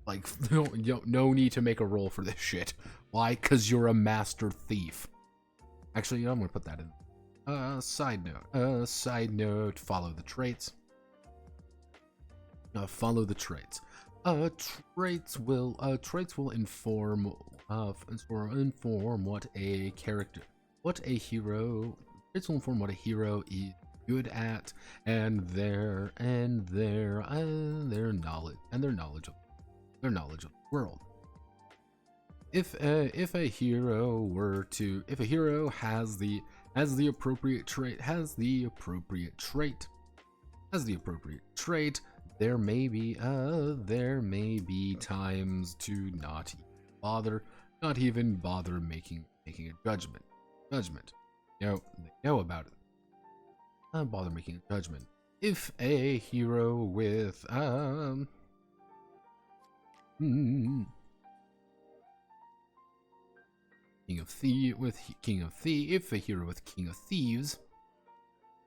Speaker 1: like, no need to make a roll for this shit. Why? Because you're a master thief. Actually, I'm going to put that in. Side note, follow the traits. Follow the traits. Traits will inform what a character, what a hero. Traits will inform what a hero is good at, and their knowledge of the world. If a hero has the appropriate trait, there may be times to not even bother making a judgment. They know about it. Not bother making a judgment. If a hero with King of Thieves,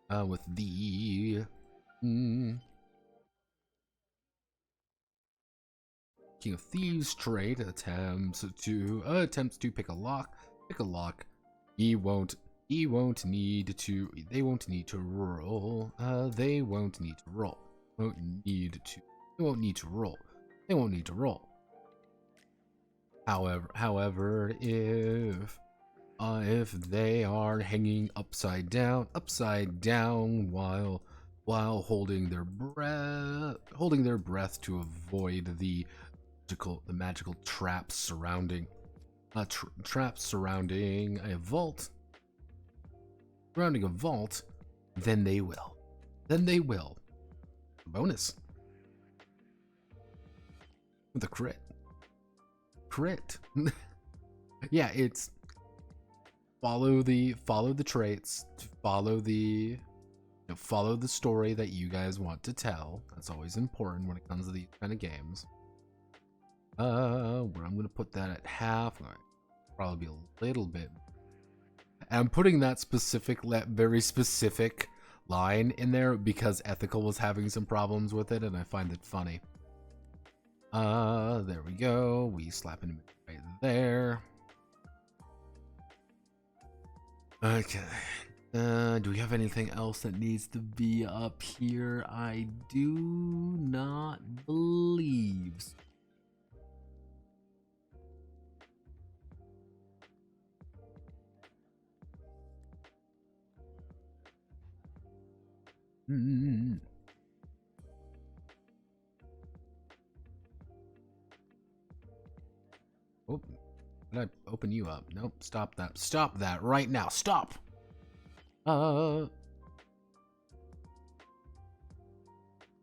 Speaker 1: with the King of Thieves trait attempts to pick a lock, they won't need to roll. However, if they are hanging upside down while holding their breath to avoid the magical traps surrounding a vault, then they will. Bonus with a crit. Yeah, it's follow the traits, follow the story that you guys want to tell. That's always important when it comes to these kind of games. Where I'm gonna put that at half, probably be a little bit. And I'm putting that very specific line in there because Ethical was having some problems with it, and I find it funny. There we go. We slap him right there. Okay. Do we have anything else that needs to be up here? I do not believe so. Oh, did I open you up? Nope, stop that. Stop that right now. Stop! Out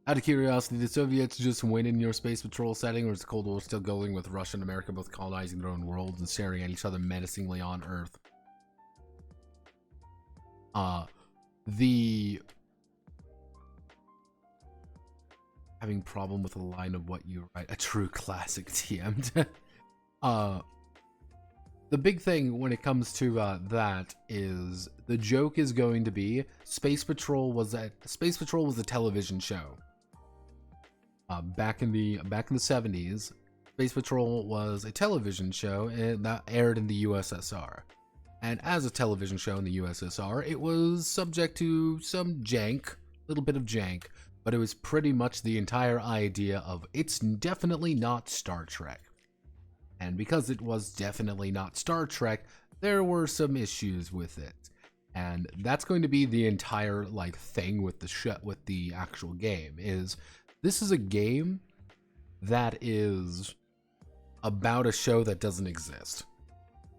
Speaker 1: of curiosity, did the Soviets just win in your space patrol setting, or is the Cold War still going with Russia and America both colonizing their own worlds and staring at each other menacingly on Earth? The having problem with a line of what you write, a true classic TM. The big thing when it comes to that is the joke is going to be Space Patrol was a television show. Back in the 70s, Space Patrol was a television show that aired in the USSR. And as a television show in the USSR, it was subject to some jank, little bit of jank, but it was pretty much the entire idea of it's definitely not Star Trek. And because it was definitely not Star Trek, there were some issues with it. And that's going to be the entire like thing with the actual game. Is this is a game that is about a show that doesn't exist.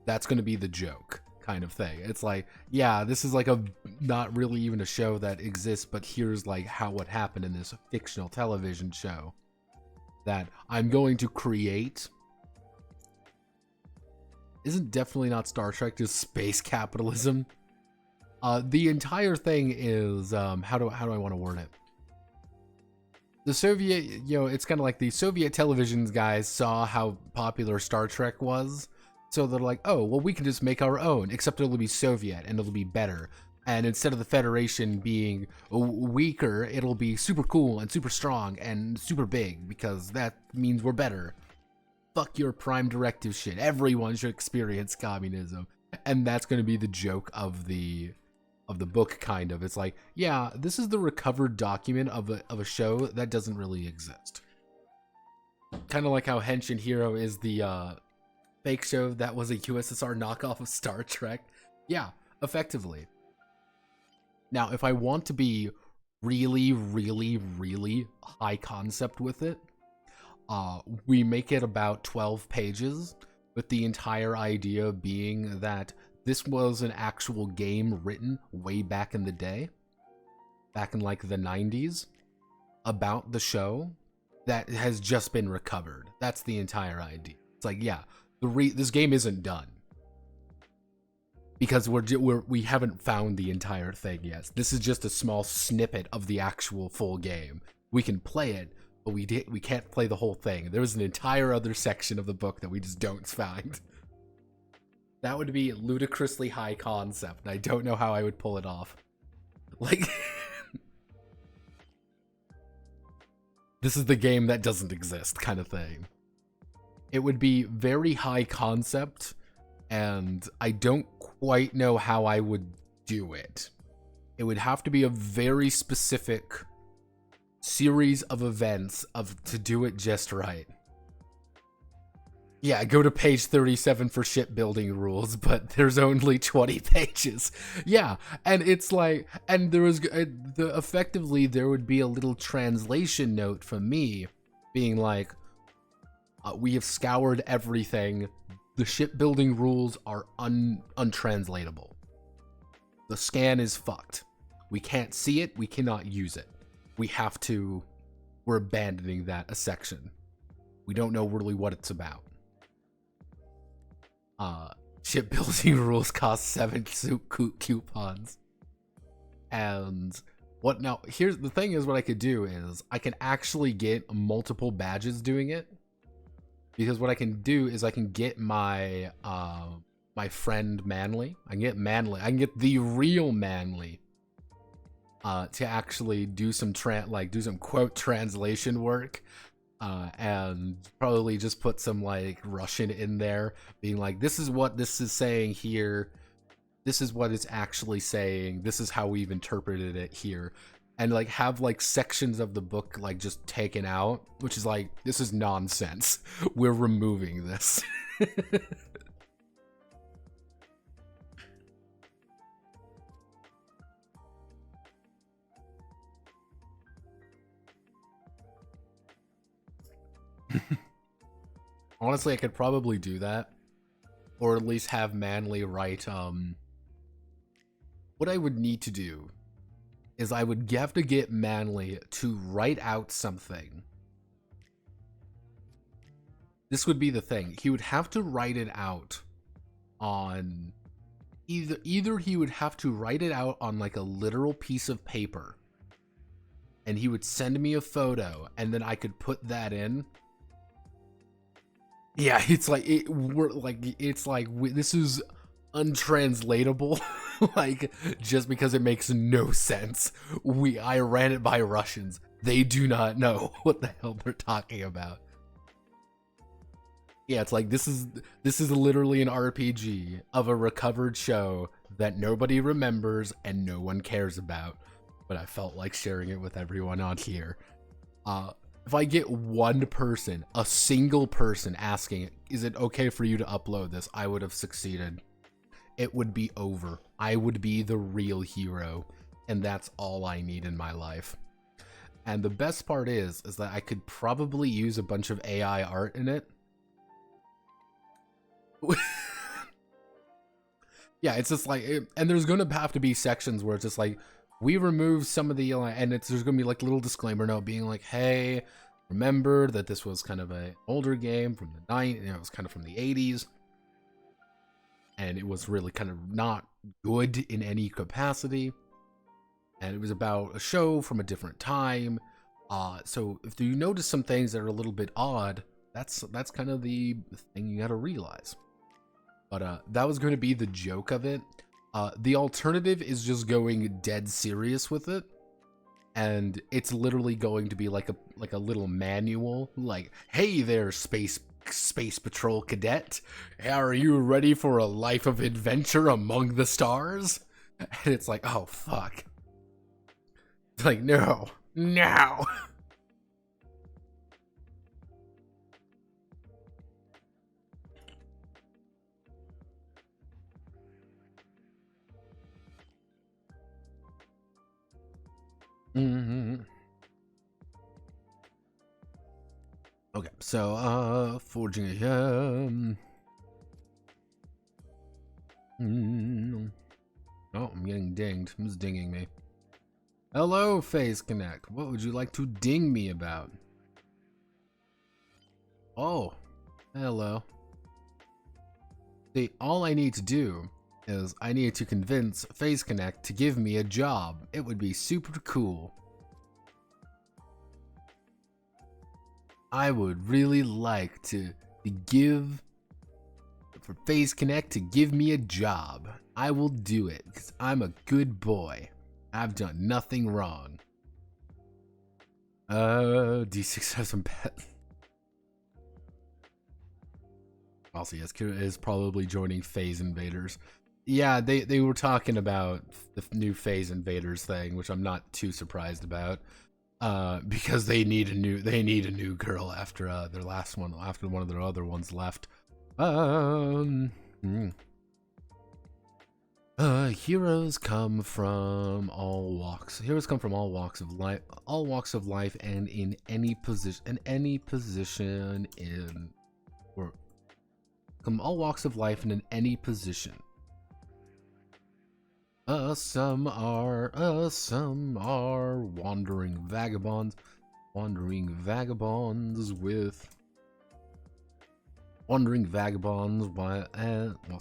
Speaker 1: That's going to be the joke kind of thing. It's like, yeah, this is like a not really even a show that exists, but here's like how what happened in this fictional television show that I'm going to create. Isn't definitely not Star Trek, just space capitalism. The entire thing is how do I want to word it? The Soviet, it's kind of like the Soviet television guys saw how popular Star Trek was. So they're like, oh, well, we can just make our own, except it'll be Soviet and it'll be better. And instead of the Federation being weaker, it'll be super cool and super strong and super big because that means we're better. Fuck your prime directive shit. Everyone should experience communism. And that's going to be the joke of the book, kind of. It's like, yeah, this is the recovered document of a show that doesn't really exist. Kind of like how Henshin Hero is the fake show that was a USSR knockoff of Star Trek. Yeah, effectively. Now, if I want to be really, really, really high concept with it, we make it about 12 pages, with the entire idea being that this was an actual game written way back in the day, back in like the 90s, about the show that has just been recovered. That's the entire idea. It's like, yeah, this game isn't done because we haven't found the entire thing yet. This is just a small snippet of the actual full game. We can play it, but we can't play the whole thing. There was an entire other section of the book that we just don't find. That would be ludicrously high concept, and I don't know how I would pull it off. Like, this is the game that doesn't exist kind of thing. It would be very high concept, and I don't quite know how I would do it. It would have to be a very specific series of events to do it just right. Yeah, go to page 37 for shipbuilding rules, but there's only 20 pages. Yeah, and it's like, and there was, effectively, there would be a little translation note from me being like, we have scoured everything. The shipbuilding rules are untranslatable. The scan is fucked. We can't see it, we cannot use it. We're abandoning that a section. We don't know really what it's about. Shipbuilding rules cost 7 coupons. And here's the thing is what I could do is I can actually get multiple badges doing it. Because what I can do is I can get my my friend Manly. I can get the real Manly to actually do some quote translation work. And probably just put some like Russian in there, being like, this is what this is saying here. This is what it's actually saying. This is how we've interpreted it here. And like have like sections of the book like just taken out, which is like, this is nonsense. We're removing this. Honestly, I could probably do that, or at least have Manly write. What I would need to do is I would have to get Manly to write out something. This would be the thing. He would have to write it out on either he would have to write it out on like a literal piece of paper, and he would send me a photo, and then I could put that in. Yeah, it's like this is untranslatable. Like, just because it makes no sense. I ran it by Russians. They do not know what the hell they're talking about. Yeah, it's like this is literally an RPG of a recovered show that nobody remembers and no one cares about, but I felt like sharing it with everyone on here. If I get one person, a single person asking, is it okay for you to upload this, I would have succeeded. It would be over. I would be the real hero, and that's all I need in my life. And the best part is that I could probably use a bunch of AI art in it. Yeah, it's just like, and there's gonna have to be sections where it's just like, we remove some of the, and there's gonna be like a little disclaimer note being like, hey, remember that this was kind of an older game from the it was kind of from the 80s, and it was really kind of not good in any capacity, and it was about a show from a different time. So if you notice some things that are a little bit odd, that's kind of the thing you gotta realize. But that was going to be the joke of it. The alternative is just going dead serious with it, and it's literally going to be like a little manual, like, hey there, space patrol cadet, are you ready for a life of adventure among the stars? And it's like, oh fuck, it's like, no. Okay, so forging a oh, I'm getting dinged. Who's dinging me? Hello, Phase Connect. What would you like to ding me about? Oh, hello. See, all I need to do is I need to convince Phase Connect to give me a job. It would be super cool. I would really like to give for Phase Connect to give me a job. I will do it because I'm a good boy. I've done nothing wrong. D6 has some pet. Also, yes, Kira is probably joining Phase Invaders. Yeah, they were talking about the new Phase Invaders thing, which I'm not too surprised about. Because they need a new girl after their last one, after one of their other ones left. Heroes come from all walks. Heroes come from all walks of life, and in any position, or from all walks of life and in any position. Some are wandering vagabonds while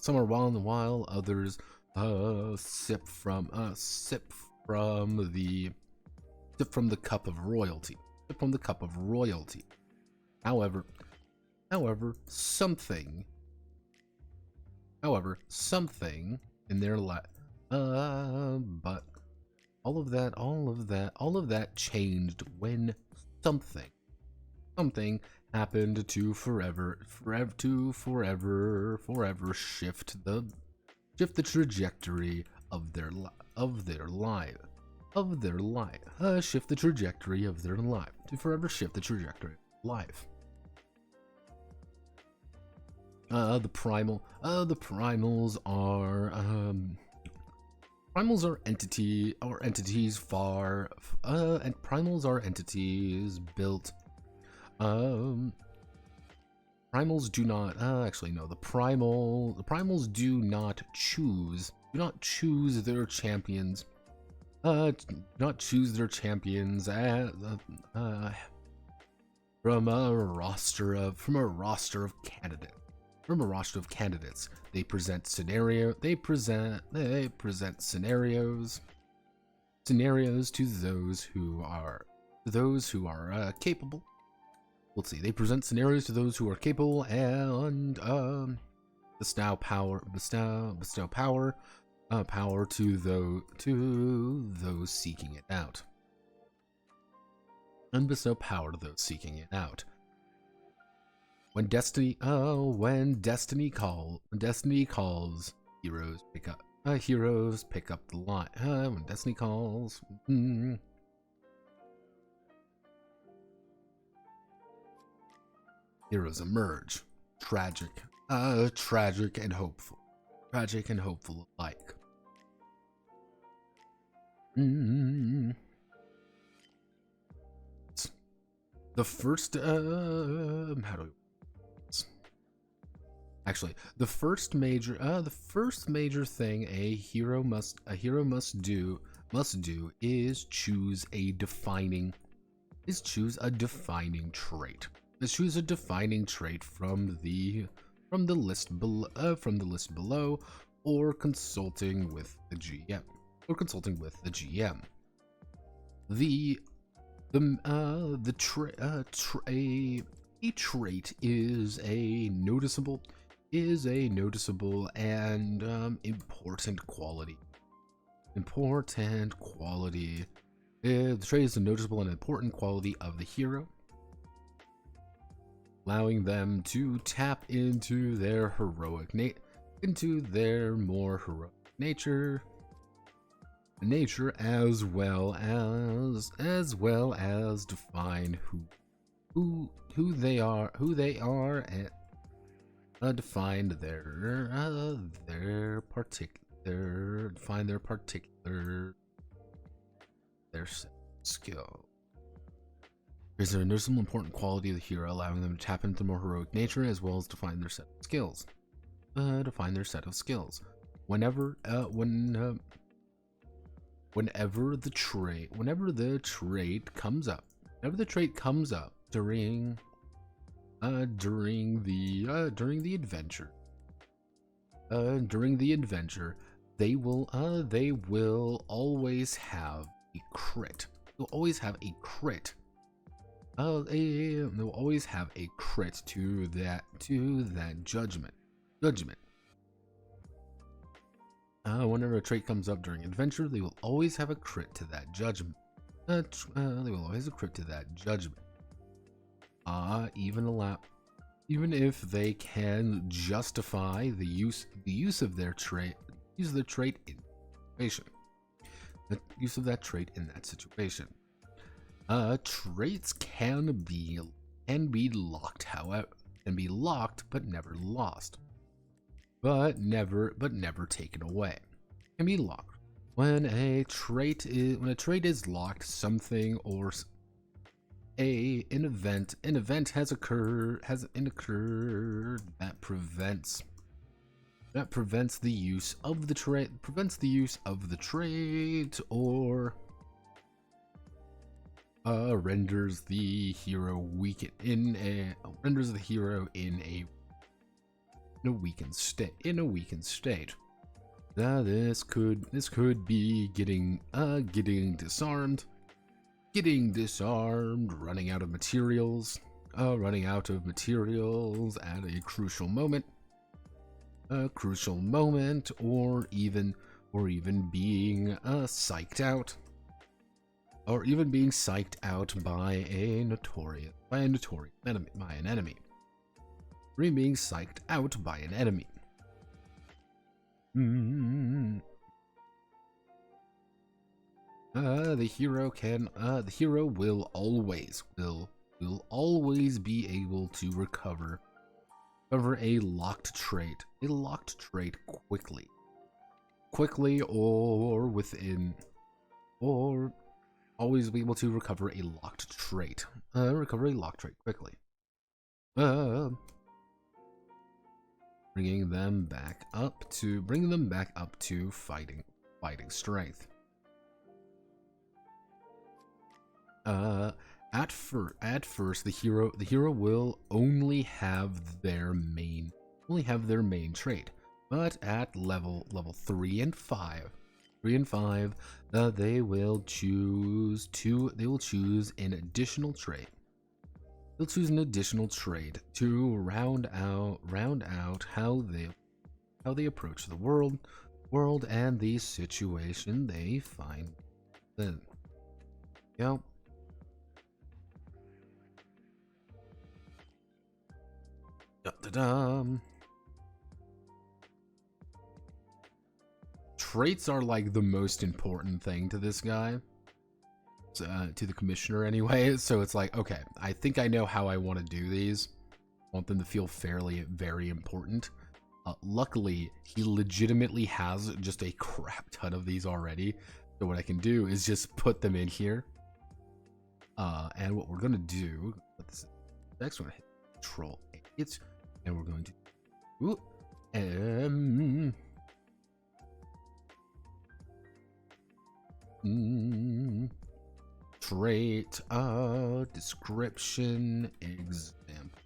Speaker 1: some are wild, while others sip from the cup of royalty. However, something in their life. But all of that changed when something happened to forever shift the trajectory of their life. Shift the trajectory of their life. To forever shift the trajectory of life. The primals are entities built. Primals do not actually no. The primals do not choose their champions. From a roster of candidates. They present scenarios to those who are capable. Let's see. They present scenarios to those who are capable and bestow power to those seeking it out. and bestow power to those seeking it out. When destiny calls, heroes pick up the line. When destiny calls, heroes emerge, tragic and hopeful alike. The first, actually, the first major thing a hero must do is choose a defining trait. Let's choose a defining trait from the list below, or consulting with the GM. A trait is a noticeable and important quality. The trait is a noticeable and important quality of the hero, allowing them to tap into their more heroic nature, as well as define who they are, and define their particular skill. Is there a noticeable important quality of the hero, allowing them to tap into more heroic nature, as well as define their set of skills? Whenever the trait comes up during the adventure, they will always have a crit. They'll always have a crit. They'll always have a crit to that judgment. Whenever a trait comes up during adventure, they will always have a crit to that judgment. Even if they can justify the use of their trait, in that situation. Traits can be locked, but never lost. But never taken away. Can be locked. When a trait is locked, something or an event has occurred that prevents the use of the trait, or renders the hero in a weakened state. This could be getting disarmed, running out of materials at a crucial moment, or even being psyched out by an enemy. Being psyched out by an enemy. The hero will always be able to recover a locked trait quickly, or always be able to recover a locked trait quickly. Bringing them back up to fighting strength. At first, the hero will only have their main trait, but at level 3 and 5, they will choose an additional trait. They'll choose an additional trait to round out how they approach the world and the situation they find then. Da-da-dum. Traits are like the most important thing to this guy. To the commissioner anyway. So it's like, okay, I think I know how I want to do these. I want them to feel very important. Luckily, he legitimately has just a crap ton of these already. So what I can do is just put them in here. And what we're going to do, next one, hit Control 8, and we're going to trait description example.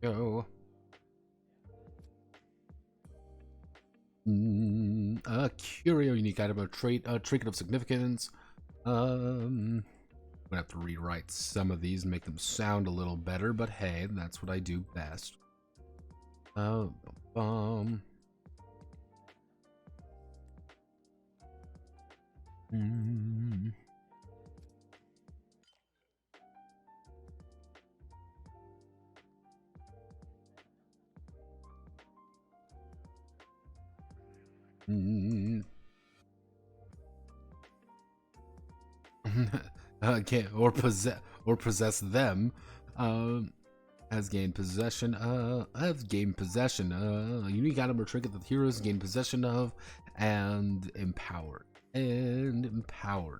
Speaker 1: Go. Curio, unique item, or trait, trinket of significance. I'm gonna have to rewrite some of these and make them sound a little better, but hey, that's what I do best. Can't or possess them. Has gained possession. Unique item or trinket that the heroes gain possession of, and empowered.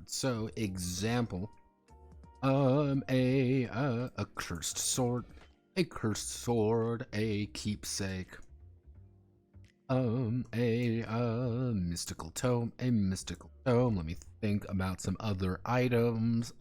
Speaker 1: So example, a cursed sword, a keepsake, a mystical tome, Let me think about some other items.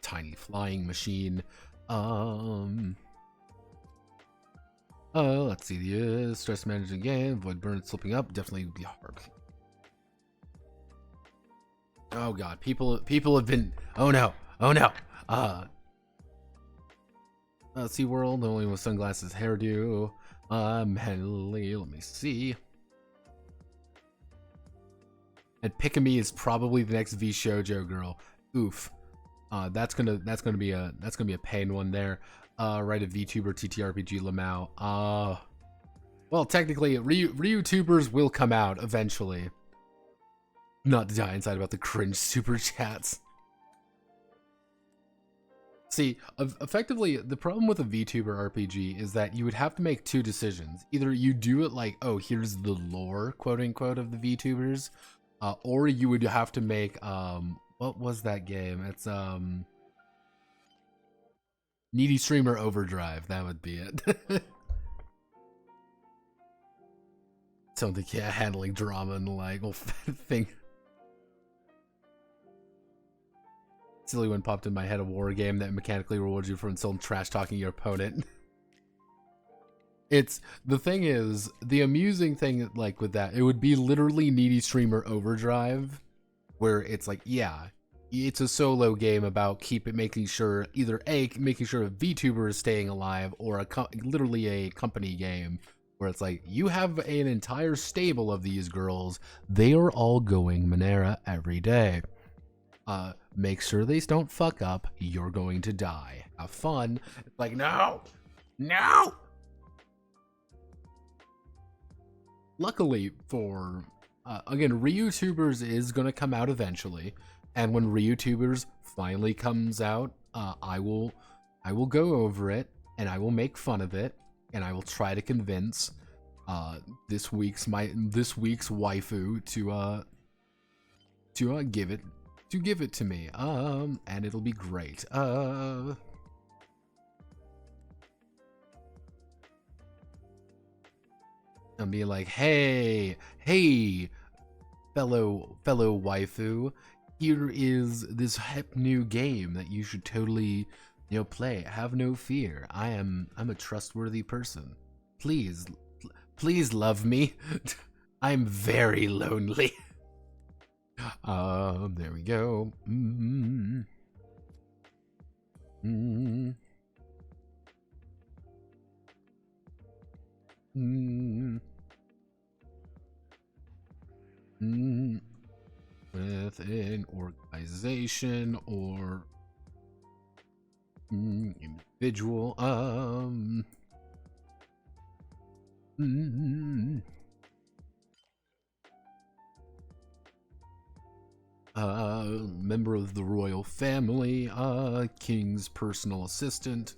Speaker 1: Tiny flying machine. Let's see, the stress management game, void burn, slipping up, definitely would be hard. Oh god, people have been, oh no. SeaWorld, only with sunglasses, hairdo. Henley, let me see. And Pikami is probably the next V Shoujo girl. Oof. That's gonna be a pain one there. Right, a VTuber TTRPG Lamau. Well, technically, ReYouTubers will come out eventually. Not to die inside about the cringe super chats. See, effectively, the problem with a VTuber RPG is that you would have to make two decisions. Either you do it like, oh, here's the lore, quote unquote, of the VTubers, or you would have to make, what was that game? It's, Needy Streamer Overdrive, that would be it. Something, yeah, handling drama and the like, whole thing. Silly one popped in my head, a war game that mechanically rewards you for insulting, trash talking your opponent. It's, the thing is, the amusing thing, like, with that, it would be literally Needy Streamer Overdrive, where it's like, yeah, it's a solo game about making sure either making sure a VTuber is staying alive, or literally a company game where it's like, you have an entire stable of these girls, they are all going Monera every day. Make sure they don't fuck up, you're going to die. Have fun. It's like, no! Luckily for, again, ReYouTubers is gonna come out eventually, and when ReYouTubers finally comes out, I will go over it, and I will make fun of it, and I will try to convince this week's waifu to give it to me, and it'll be great. I'll be like, hey, fellow waifu, here is this hip new game that you should totally, play. Have no fear. I'm a trustworthy person. Please love me. I'm very lonely. There we go. With an organization or individual. Member of the royal family, king's personal assistant.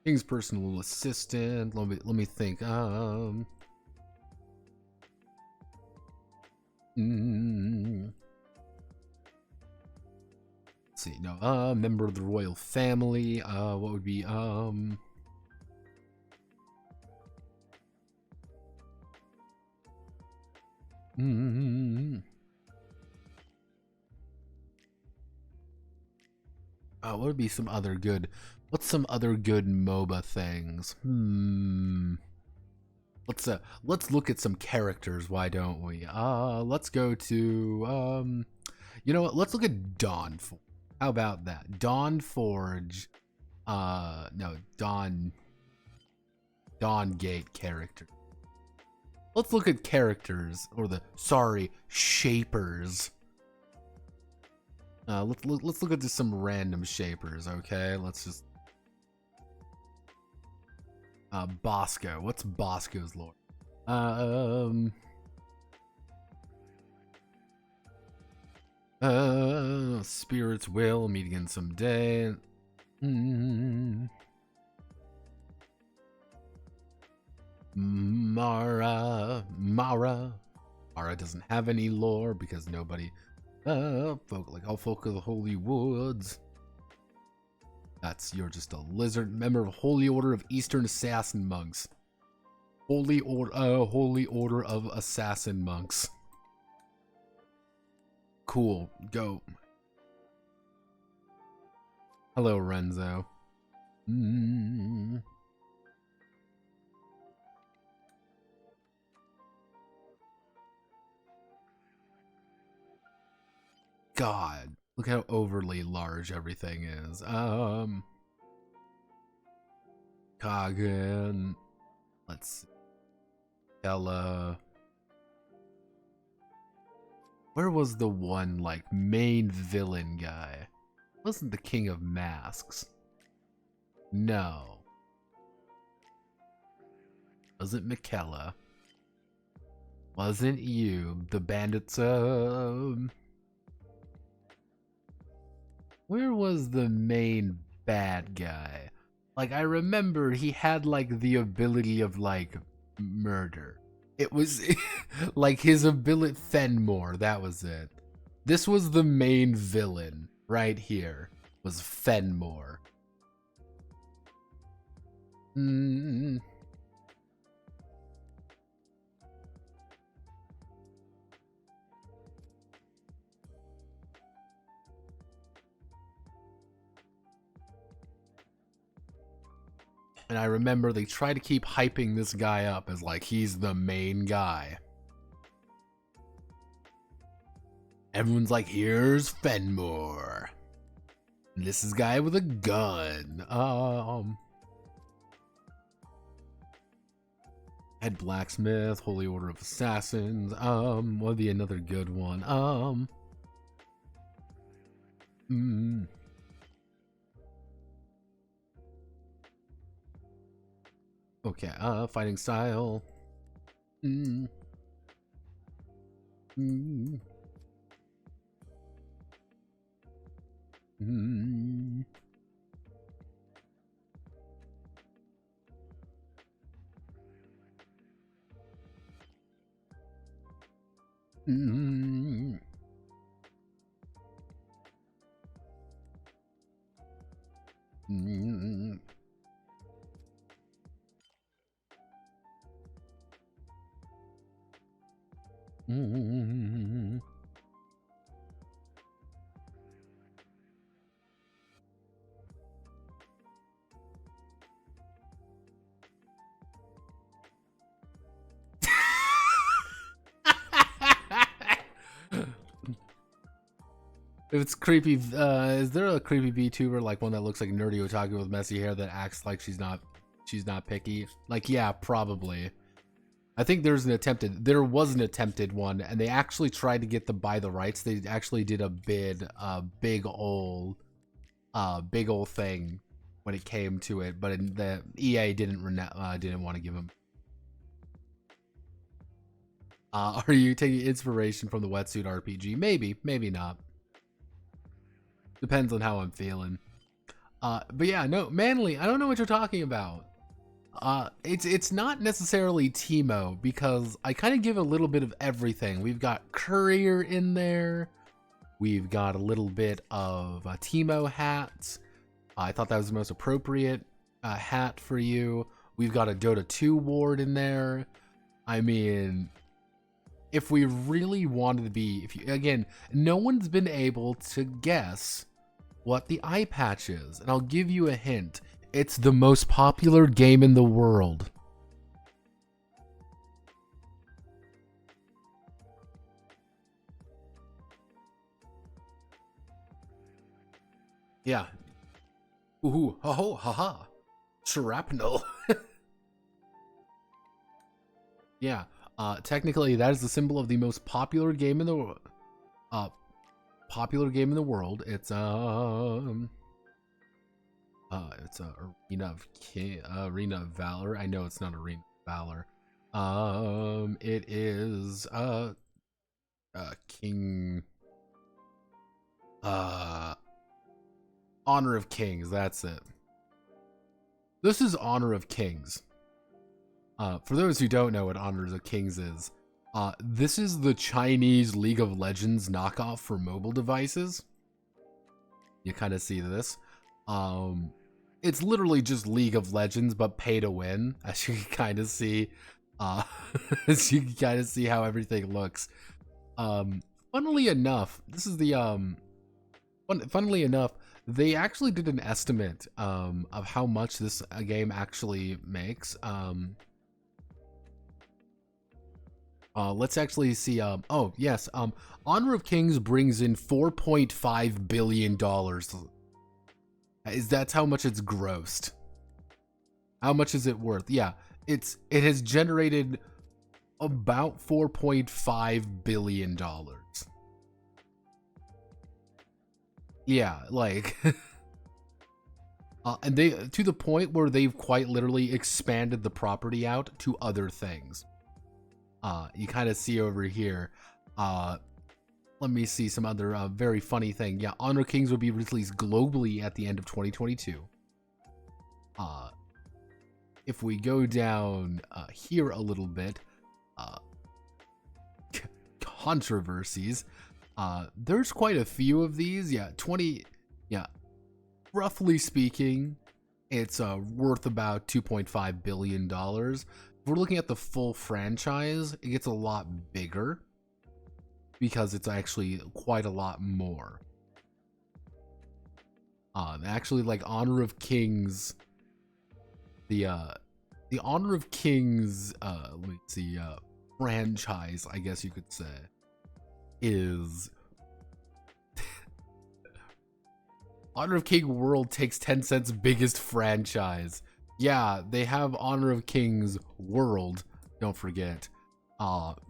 Speaker 1: King's personal assistant. Let me think. Let's see. No. Member of the royal family. What would be what would be some other good? What's some other good MOBA things? Let's look at some characters. Why don't we? Let's go to you know what? Let's look at Dawnforge. How about that? Dawnforge. No, Dawngate character. Let's look at characters, or shapers. Let's look at just some random shapers, okay? Let's just Bosco. What's Bosco's lore? Spirit's will, meet again someday. Mara doesn't have any lore because nobody folk like all folk of the Holy Woods. You're just a lizard. Member of Holy Order of Eastern Assassin Monks. Holy Order of Assassin Monks. Cool. Go. Hello, Renzo. God, look how overly large everything is. Kagan. Let's see. Ella. Where was the one, like, main villain guy? Wasn't the King of Masks? No. Wasn't Michaela? Wasn't you? The bandits, where was the main bad guy? Like, I remember he had, like, the ability of, like, murder. It was, like, his ability, Fenmore, that was it. This was the main villain, right here, was Fenmore. And I remember they try to keep hyping this guy up as like he's the main guy. Everyone's like, here's Fenmore. And this is a guy with a gun. Head Blacksmith, Holy Order of Assassins. What would be another good one? Okay, fighting style. If it's creepy, is there a creepy VTuber, like one that looks like Nerdy Otaku with messy hair that acts like she's not picky? Like, yeah, probably. I think there was an attempted one, and they actually tried to get buy the rights. They actually did a big old thing when it came to it, but the EA didn't want to give them. Are you taking inspiration from the Wetsuit RPG? Maybe, maybe not. Depends on how I'm feeling. But yeah, no, Manly, I don't know what you're talking about. It's not necessarily Teemo, because I kind of give a little bit of everything. We've got Courier in there. We've got a little bit of Teemo hats. I thought that was the most appropriate hat for you. We've got a Dota 2 ward in there. I mean, if we really wanted to be, again, no one's been able to guess what the eye patch is, and I'll give you a hint. It's the most popular game in the world. Yeah. Ooh, ha ho, ha ha. Shrapnel. Yeah. Technically, that is the symbol of the most popular game in the world. It's Arena of Valor. I know it's not Arena of Valor. It is King. Honor of Kings. That's it. This is Honor of Kings. For those who don't know what Honor of Kings is, this is the Chinese League of Legends knockoff for mobile devices. You kind of see this. It's literally just League of Legends, but pay to win, as you can kind of see. As you can kind of see how everything looks. Funnily enough, this is the funnily enough, they actually did an estimate of how much this game actually makes. Let's actually see. Oh yes. Honor of Kings brings in $4.5 billion. That's how much it's grossed. How much is it worth? Yeah, it has generated about $4.5 billion. Yeah, like, and they, to the point where they've quite literally expanded the property out to other things. You kind of see over here. Let me see some other very funny thing. Yeah, Honor Kings will be released globally at the end of 2022. If we go down here a little bit, controversies. There's quite a few of these. Yeah, 20. Yeah, roughly speaking, it's worth about $2.5 billion. If we're looking at the full franchise, it gets a lot bigger because it's actually quite a lot more. Actually, like Honor of Kings, the Honor of Kings, let me see, franchise, I guess you could say, is Honor of King World takes Tencent's biggest franchise. Yeah, they have Honor of Kings World, don't forget,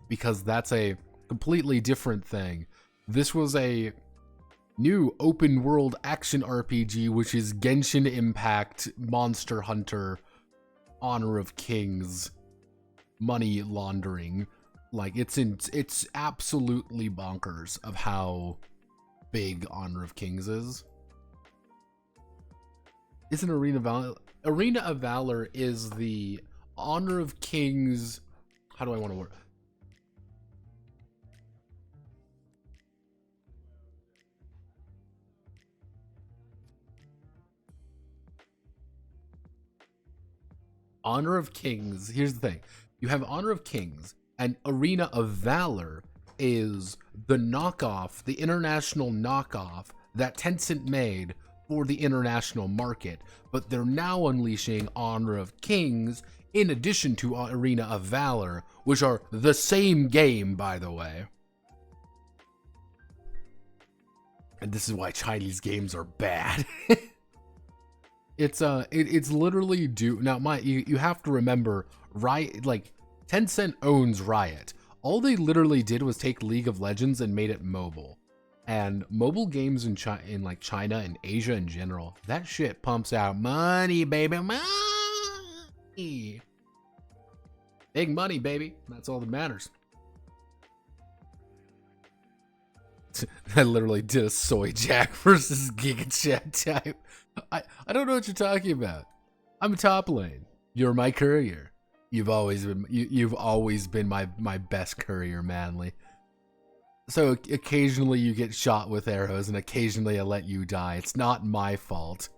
Speaker 1: because that's a completely different thing. This was a new open world action RPG, which is Genshin Impact, Monster Hunter, Honor of Kings, money laundering. Like, it's absolutely bonkers of how big Honor of Kings is. Isn't Arena of Valor is the Honor of Kings. How do I want to work? Honor of Kings. Here's the thing. You have Honor of Kings, and Arena of Valor is the knockoff, the international knockoff that Tencent made for the international market, but they're now unleashing Honor of Kings in addition to Arena of Valor, which are the same game, by the way. And this is why Chinese games are bad. It's literally you have to remember, Riot, like, Tencent owns Riot. All they literally did was take League of Legends and made it mobile. And mobile games in like China and Asia in general, that shit pumps out money, baby, money. Big money, baby. That's all that matters. I literally did a Soy Jack versus Giga Chat type. I don't know what you're talking about. I'm top lane. You're my courier. You've always been my best courier, Manly. So occasionally you get shot with arrows, and occasionally I let you die. It's not my fault.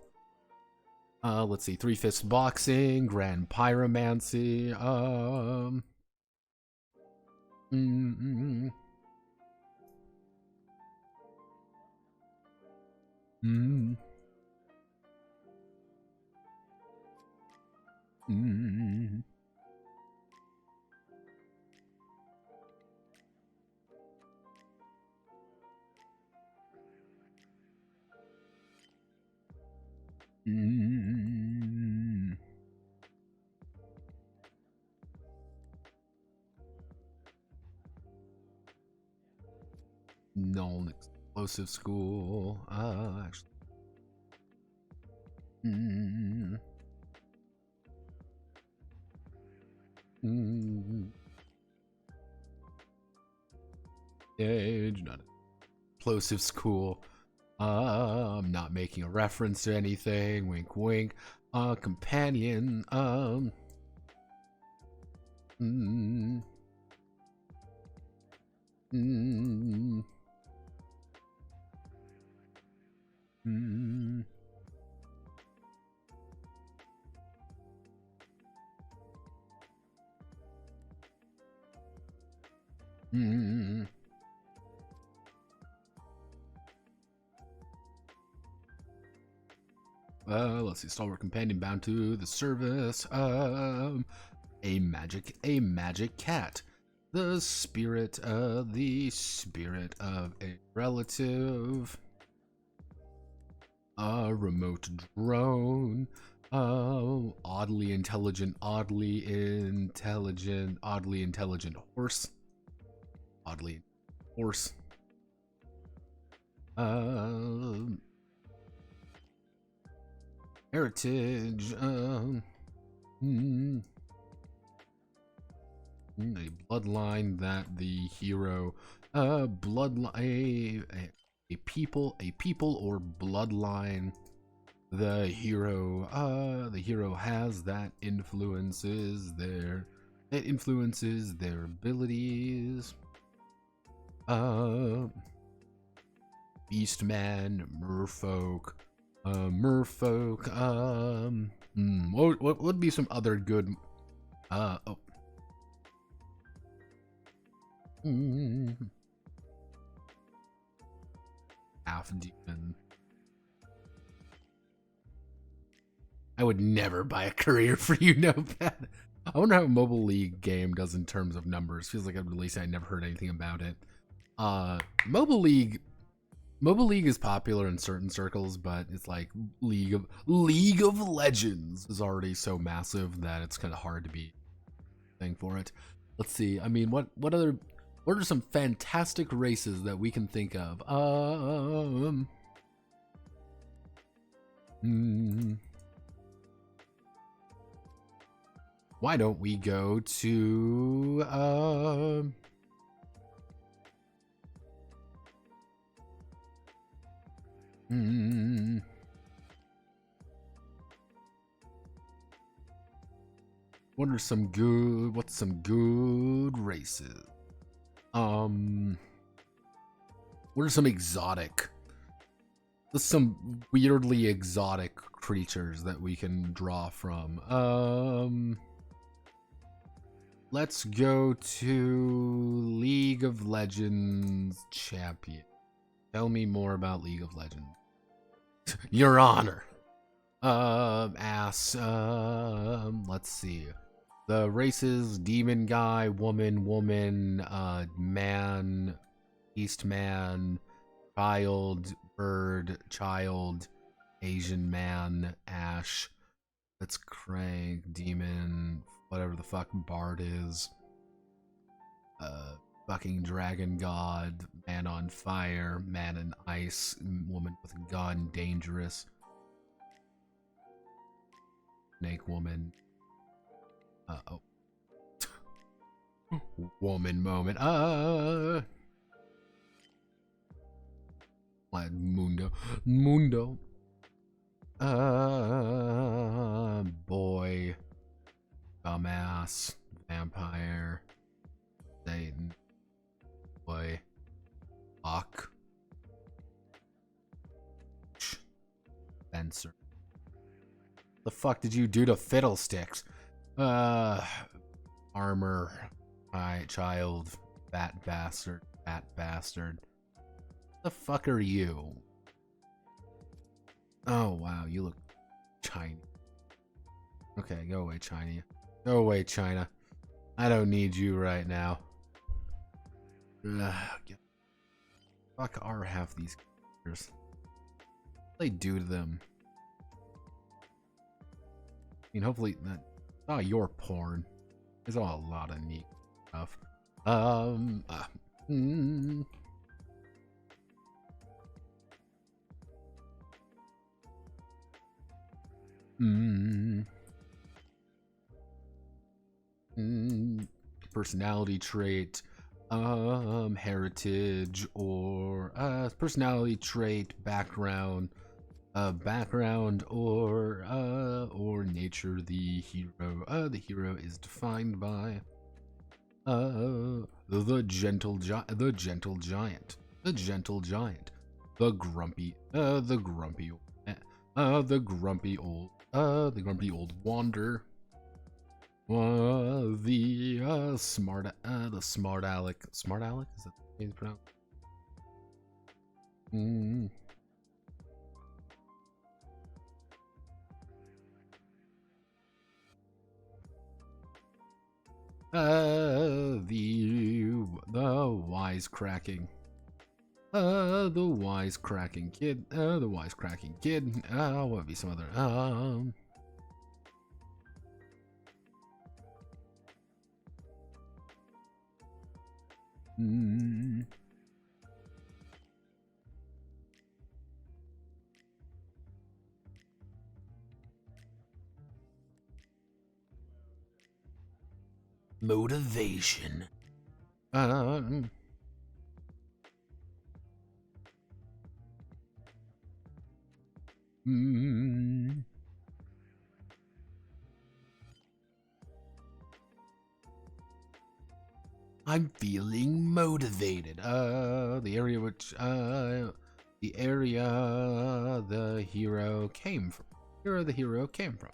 Speaker 1: Let's see. 3-Fist Boxing, Grand Pyromancy. Non-explosive school. Actually. Age, not explosive school. I'm not making a reference to anything. Wink, wink. Companion. Let's see. Stalwart companion bound to the service. A magic cat. The spirit of a relative. A remote drone. Oddly intelligent horse. Heritage. A bloodline that the hero. Bloodline. A people or bloodline. The hero has that influences their abilities. Beastman, merfolk. What would be some other good half demon. I would never buy a career for you, Notepad. I wonder how a mobile league game does in terms of numbers. Feels like I'd release it. I never heard anything about it. Mobile league is popular in certain circles, but it's like League of Legends is already so massive that it's kind of hard to be thing for it. Let's see. I mean, what are some fantastic races that we can think of? Why don't we go to what's some good races? What are some exotic? There's some weirdly exotic creatures that we can draw from. Let's go to League of Legends champion. Tell me more about League of Legends. Your Honor. Let's see. The races: demon guy, woman, man, beast man, child, bird, child, Asian man, Ash. That's Crank, demon, whatever the fuck Bard is. Fucking dragon god, man on fire, man in ice, woman with a gun, dangerous. Snake woman. Oh. Woman moment. Mundo. Mundo. Boy. Dumbass. Vampire. Satan. Boy. Hawk. Spencer. The fuck did you do to Fiddlesticks? Armor. Child. Fat bastard. Fat bastard. The fuck are you? Oh wow, you look Chinese. Okay, go away, China. Go away, China. I don't need you right now. Fuck are half these characters? What do they do to them? I mean, hopefully that. Oh, your porn. There's a lot of neat stuff. Personality trait, heritage, or personality trait, background, or nature. The hero is defined by the gentle giant, the grumpy old wander. The smart aleck. Smart aleck? Is that the name pronounced? The wisecracking. The wisecracking kid. What would be some other? Motivation. I'm feeling motivated. The area which the hero came from. The hero came from.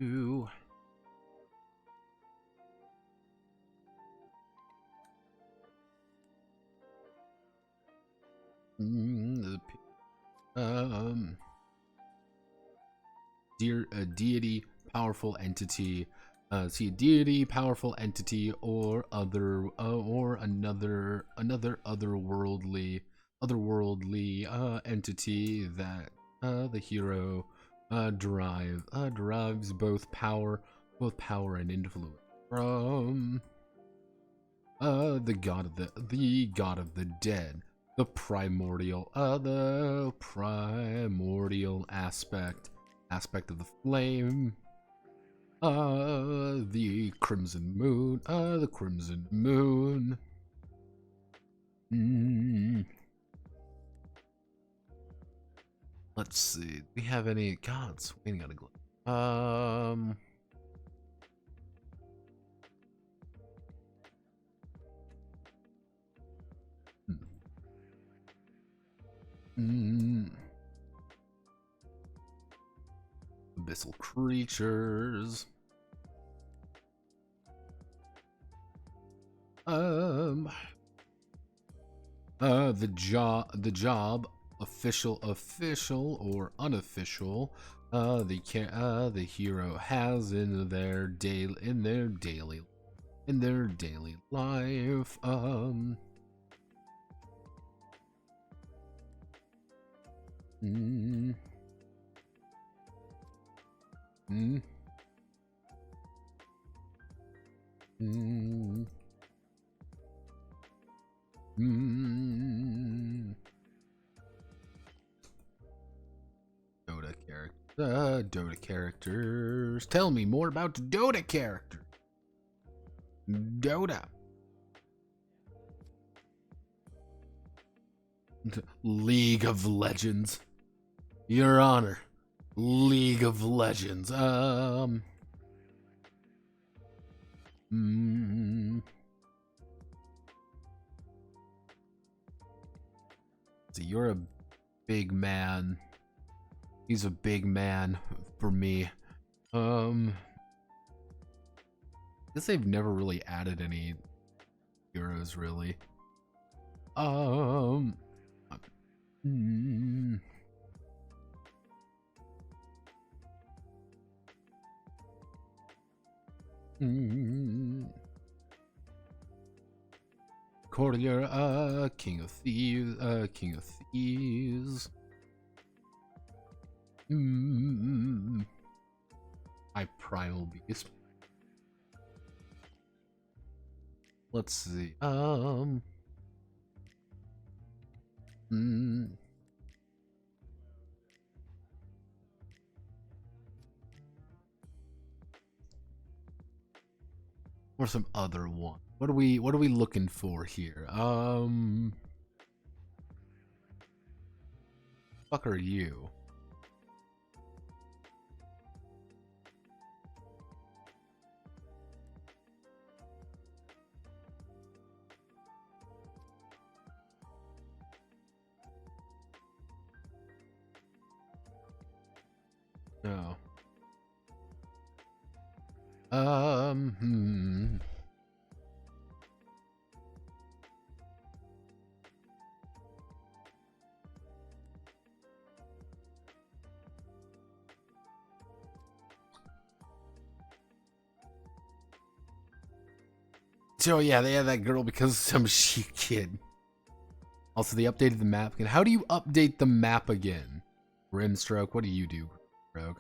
Speaker 1: Ooh. Deity, powerful entity. See, deity, powerful entity, or another otherworldly entity that the hero derives both power and influence from the god of the dead, the primordial aspect of the flame, the crimson moon, Let's see. Do we have any gods? We ain't got a glove. Abyssal creatures. The job, official or unofficial, the hero has in their daily life. Dota characters. Tell me more about Dota character. Dota. League of Legends. Your Honor. League of Legends. So you're a big man. He's a big man for me. Guess they've never really added any heroes, really. Courtier, King of Thieves. My Primal Beast. Let's see. Or some other one. What are we looking for here? Fuck are you? No. So yeah, they had that girl because of some shit kid. Also, they updated the map again. How do you update the map again? Rimstroke, what do you do, Rogue?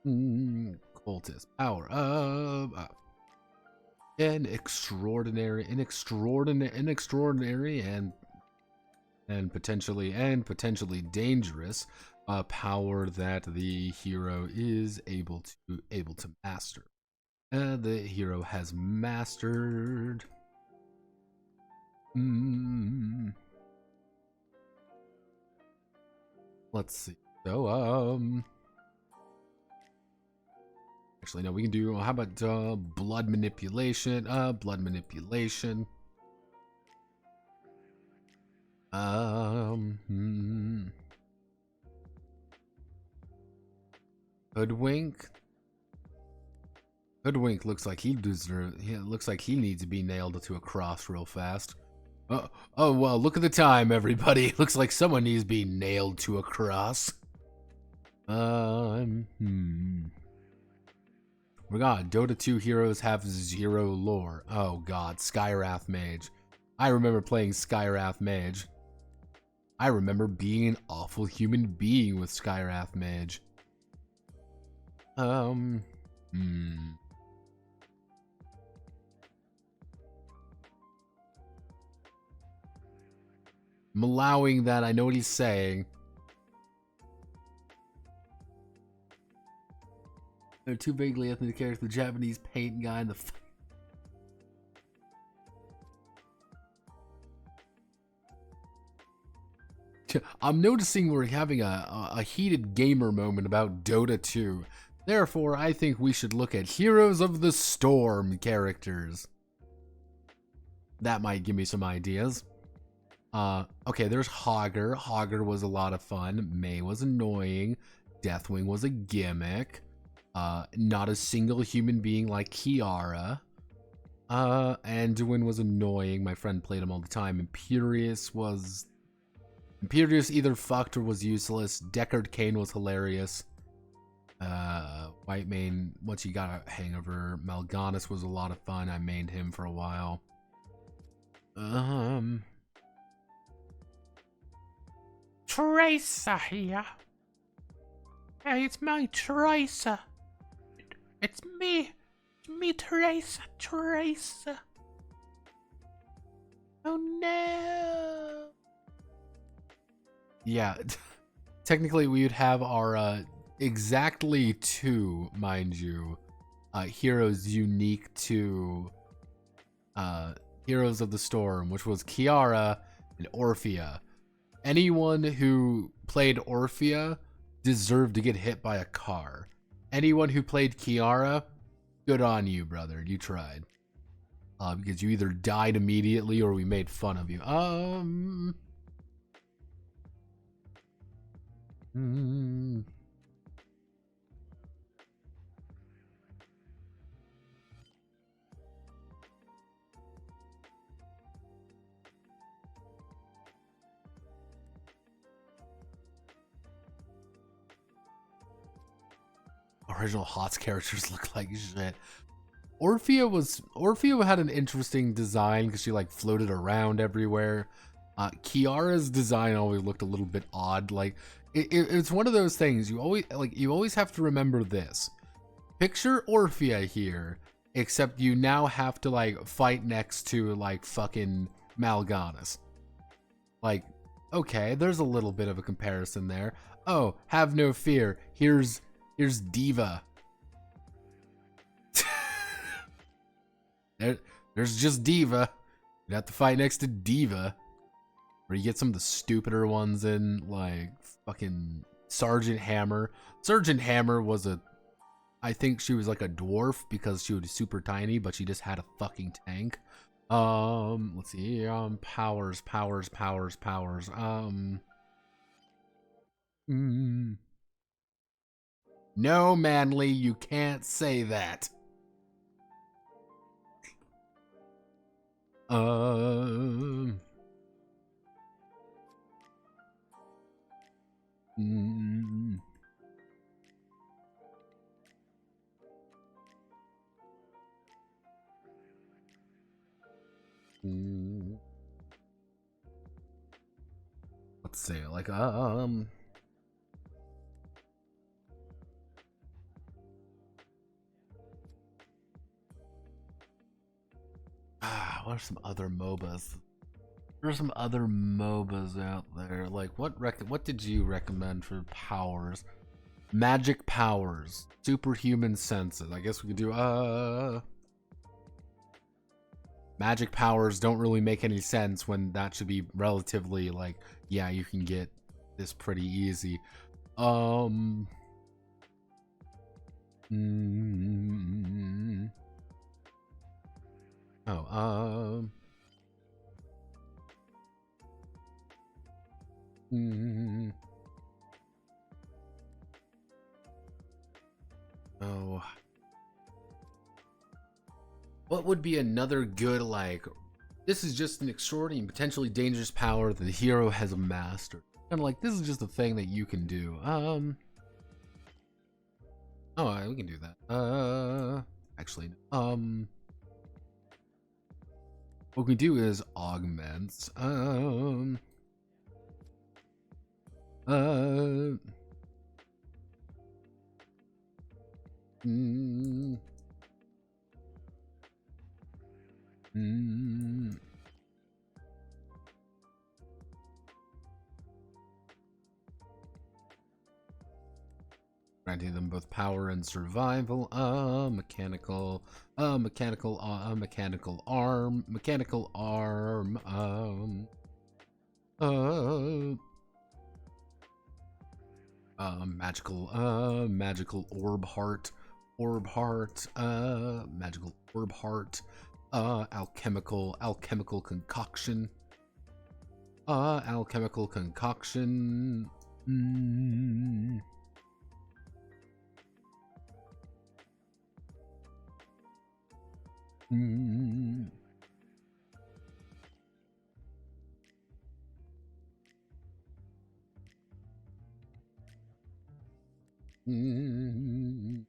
Speaker 1: Cultist power. An extraordinary, and potentially dangerous power that the hero is able to master. The hero has mastered. Let's see. So actually no, we can do. How about blood manipulation? Hoodwink. Hoodwink looks like he needs to be nailed to a cross real fast. Oh well, look at the time, everybody. Looks like someone needs to be nailed to a cross. My god, Dota 2 heroes have 0 lore. Oh god, Skywrath Mage. I remember playing Skywrath Mage. I remember being an awful human being with Skywrath Mage. I'm allowing that. I know what he's saying. They're too vaguely ethnic characters. The Japanese paint guy and the. I'm noticing we're having a heated gamer moment about Dota 2. Therefore, I think we should look at Heroes of the Storm characters. that might give me some ideas. Okay, there's Hogger. Hogger was a lot of fun. May was annoying. Deathwing was a gimmick. Not a single human being like Kiara. Anduin was annoying. My friend played him all the time. Imperious either fucked or was useless. Deckard Cain was hilarious. Whitemane, once you got a hang of her. Mal'Ganis was a lot of fun. I mained him for a while.
Speaker 2: Tracer here. Hey, it's my Tracer. It's me. It's me, Tracer. Oh no.
Speaker 1: Yeah, technically we would have our exactly 2, mind you, heroes unique to Heroes of the Storm, which was Kiara and Orphea. Anyone who played Orphea deserved to get hit by a car. Anyone who played Kiara, good on you, brother. You tried. Because you either died immediately or we made fun of you. Original HOTS characters look like shit. Orphea had an interesting design because she like floated around everywhere. Kiara's design always looked a little bit odd. Like it's one of those things you always have to remember this. Picture Orphea here, except you now have to like fight next to like fucking Mal'Ganis. Like, okay, there's a little bit of a comparison there. Oh, have no fear. Here's Diva. There's just Diva. You have to fight next to Diva. Or you get some of the stupider ones in, like fucking Sergeant Hammer. Sergeant Hammer was I think she was like a dwarf because she was super tiny, but she just had a fucking tank. Let's see. Powers. No, Manly, you can't say that. Let's say like what are some other MOBAs? There are some other MOBAs out there. Like what did you recommend for powers? Magic powers, superhuman senses. I guess we could do magic powers don't really make any sense when that should be relatively like, yeah, you can get this pretty easy. Oh, oh. What would be another good, like, this is just an extraordinary and potentially dangerous power that the hero has mastered. And like, this is just a thing that you can do. Oh, we can do that. Actually, what we do is augments. Granting them both power and survival. Mechanical arm. Magical orb heart. Magical orb heart. Alchemical concoction. Alchemical concoction. Mm. Mm. Mm.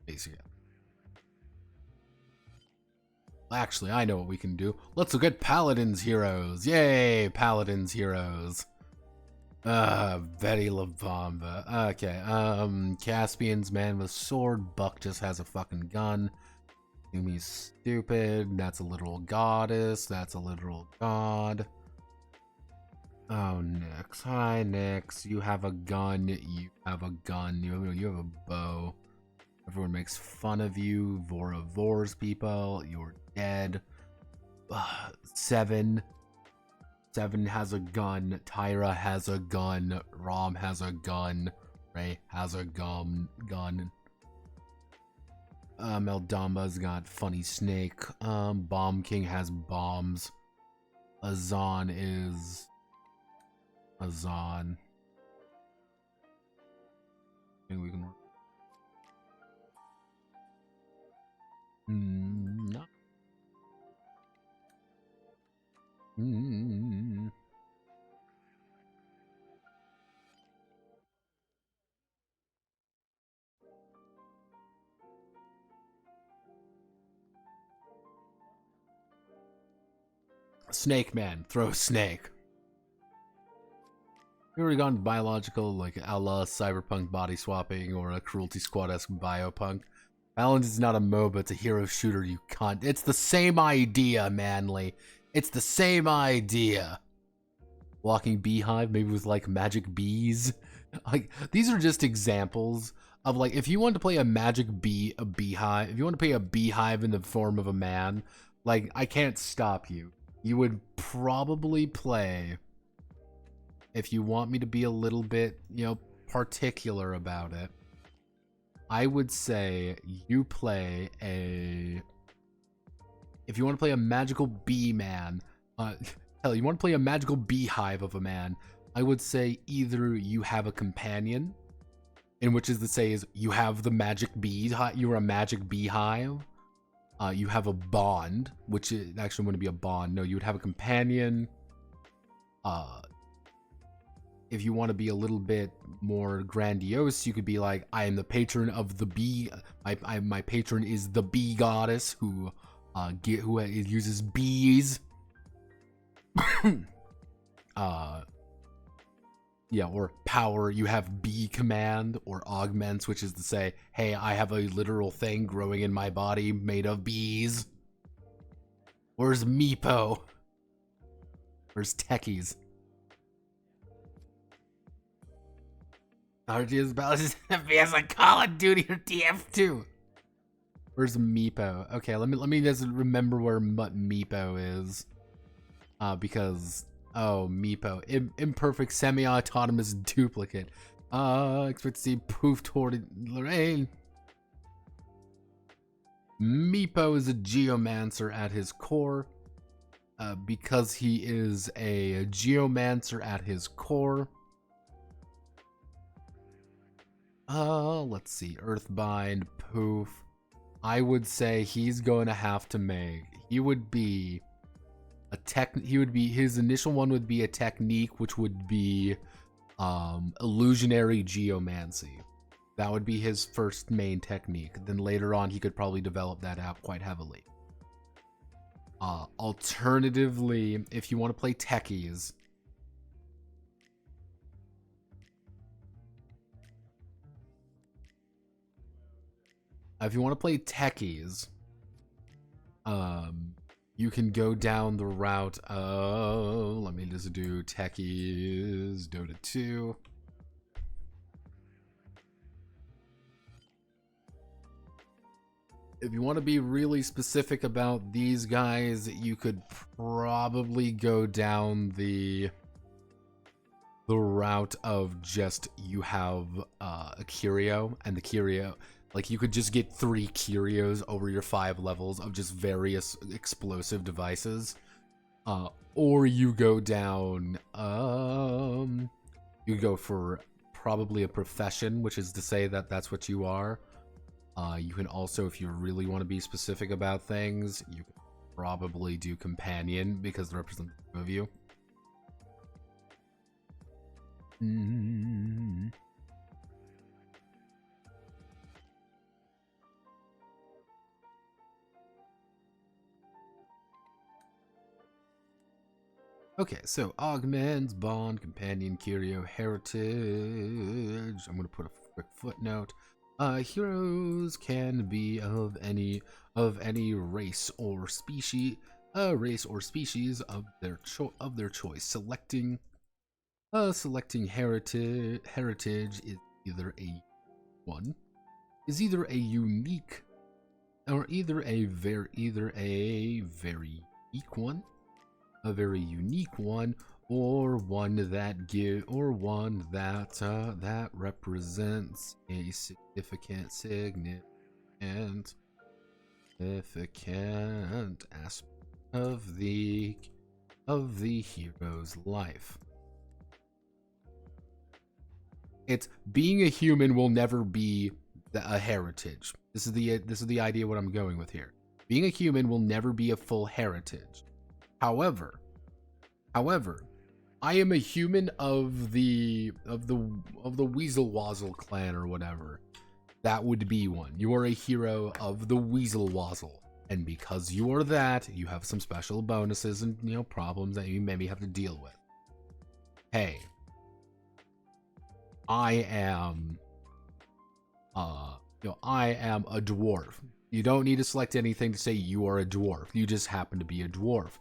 Speaker 1: Basically. Actually, I know what we can do. Let's look at Paladin's heroes. Yay, Paladin's heroes. Betty LaVamba. Okay, Caspian's man with sword. Buck just has a fucking gun. Yumi's stupid. That's a literal goddess. That's a literal god. Oh, Nyx. Hi, Nyx. You have a gun. You have a gun. You have a bow. Everyone makes fun of you. Vora Vors people. You're dead. Seven has a gun. Tyra has a gun. Rom has a gun. Ray has a gun. Eldamba's got funny snake. Bomb King has bombs. Azan is Azan. I think we can. No. Snake Man, throw snake. You already gone biological, like a la cyberpunk body swapping or a Cruelty Squad-esque biopunk. Balance is not a MOBA, it's a hero shooter, you cunt. It's the same idea, Manly. It's the same idea. Walking beehive, maybe with like magic bees. Like, these are just examples of like, if you want to play a magic bee, a beehive, if you want to play a beehive in the form of a man, like, I can't stop you. You would probably play, if you want me to be a little bit, you know, particular about it, I would say you play a, if you want to play a magical bee man, hell, you want to play a magical beehive of a man, I would say either you have a companion, in which is to say is you have the magic bee, you're a magic beehive, you have a bond, which is, actually wouldn't be a bond, no, you would have a companion. If you want to be a little bit more grandiose, you could be like, I am the patron of the bee. My patron is the bee goddess who uses bees. Yeah, or power. You have bee command or augments, which is to say, hey, I have a literal thing growing in my body made of bees. Where's Meepo? Where's Techies? RGS balances FPS like Call of Duty or TF2. Where's Meepo? Okay, let me just remember where Meepo is. Because Meepo, imperfect semi-autonomous duplicate. Expect to see poof toward Lorraine. Meepo is a geomancer at his core. Because he is a geomancer at his core. Let's see. Earthbind, poof. I would say he's going to have to make. He would be a his initial one would be a technique, which would be illusionary geomancy. That would be his first main technique. Then later on, he could probably develop that out quite heavily. Alternatively, if you want to play techies, you can go down the route of, let me just do techies, Dota 2. If you want to be really specific about these guys, you could probably go down the the route of just you have a curio, and the curio, like, you could just get 3 curios over your 5 levels of just various explosive devices, or you go down, you go for probably a profession, which is to say that that's what you are. You can also, if you really want to be specific about things, you can probably do companion because the representative of you. Okay, so augments, bond, companion, curio, heritage. I'm gonna put a quick footnote. Heroes can be of any race or species, of their choice. Selecting heritage is either a unique or either a very unique one, or one that represents a significant aspect of the hero's life. It's being a human will never be a heritage. This is the idea what I'm going with here. Being a human will never be a full heritage. However, I am a human of the Weasel Wazzle clan or whatever. That would be one. You are a hero of the Weasel Wazzle, and because you are that, you have some special bonuses and problems that you maybe have to deal with. Hey, I am a dwarf. You don't need to select anything to say you are a dwarf. You just happen to be a dwarf.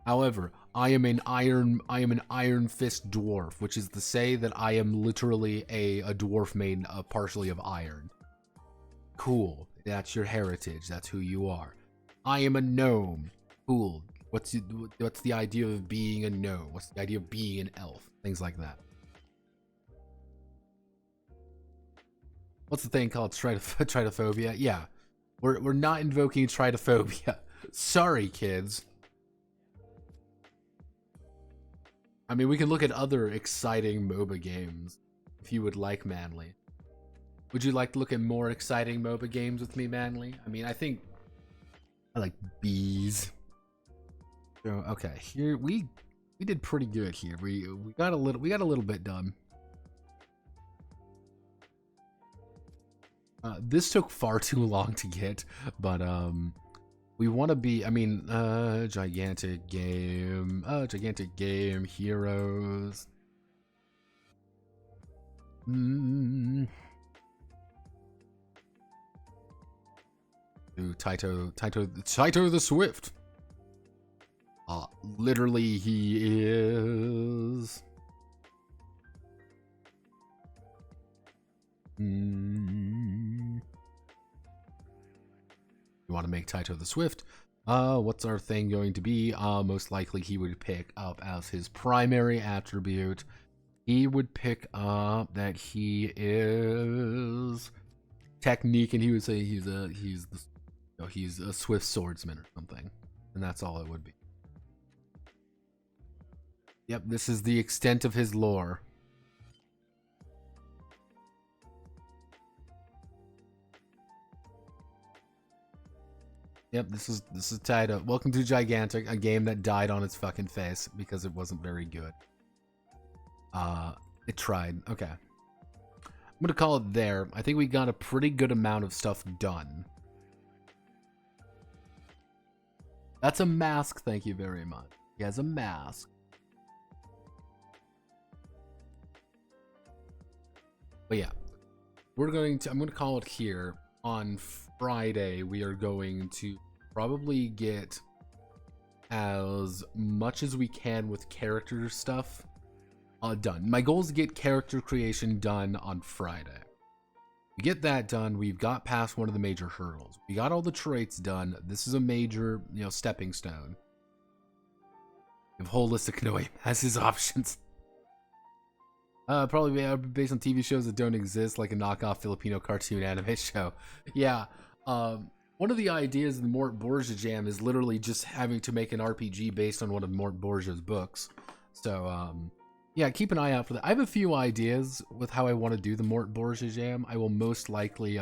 Speaker 1: However, I am an iron fist dwarf, which is to say that I am literally a dwarf made partially of iron. Cool. That's your heritage. That's who you are. I am a gnome. Cool. What's the idea of being a gnome? What's the idea of being an elf? Things like that. What's the thing called tritophobia? Yeah. We're not invoking tritophobia. Sorry, kids. I mean, we can look at other exciting MOBA games, if you would like, Manly. Would you like to look at more exciting MOBA games with me, Manly? I mean, I think I like bees. So, okay, here we did pretty good here. We got a little bit done. This took far too long to get, but we want to be, I mean, gigantic game, heroes. Ooh, Taito the Swift. Literally he is. You want to make Taito the Swift. What's our thing going to be? Most likely he would pick up as his primary attribute. He would pick up that he is technique, and he would say he's a swift swordsman or something, and that's all it would be. Yep, this is the extent of his lore. Yep, this is Taito. Welcome to Gigantic, a game that died on its fucking face because it wasn't very good. It tried. Okay. I'm gonna call it there. I think we got a pretty good amount of stuff done. That's a mask, thank you very much. He has a mask. But yeah. I'm gonna call it here. On Friday, we are going to probably get as much as we can with character stuff done. My goal is to get character creation done on Friday. To get that done, we've got past one of the major hurdles. We got all the traits done. This is a major, stepping stone. If holistic Noe has his options. Probably based on TV shows that don't exist, like a knockoff Filipino cartoon anime show. Yeah. One of the ideas in the Mort Borgia Jam is literally just having to make an RPG based on one of Mort Borgia's books. So, yeah, keep an eye out for that. I have a few ideas with how I want to do the Mort Borgia Jam. I will most likely,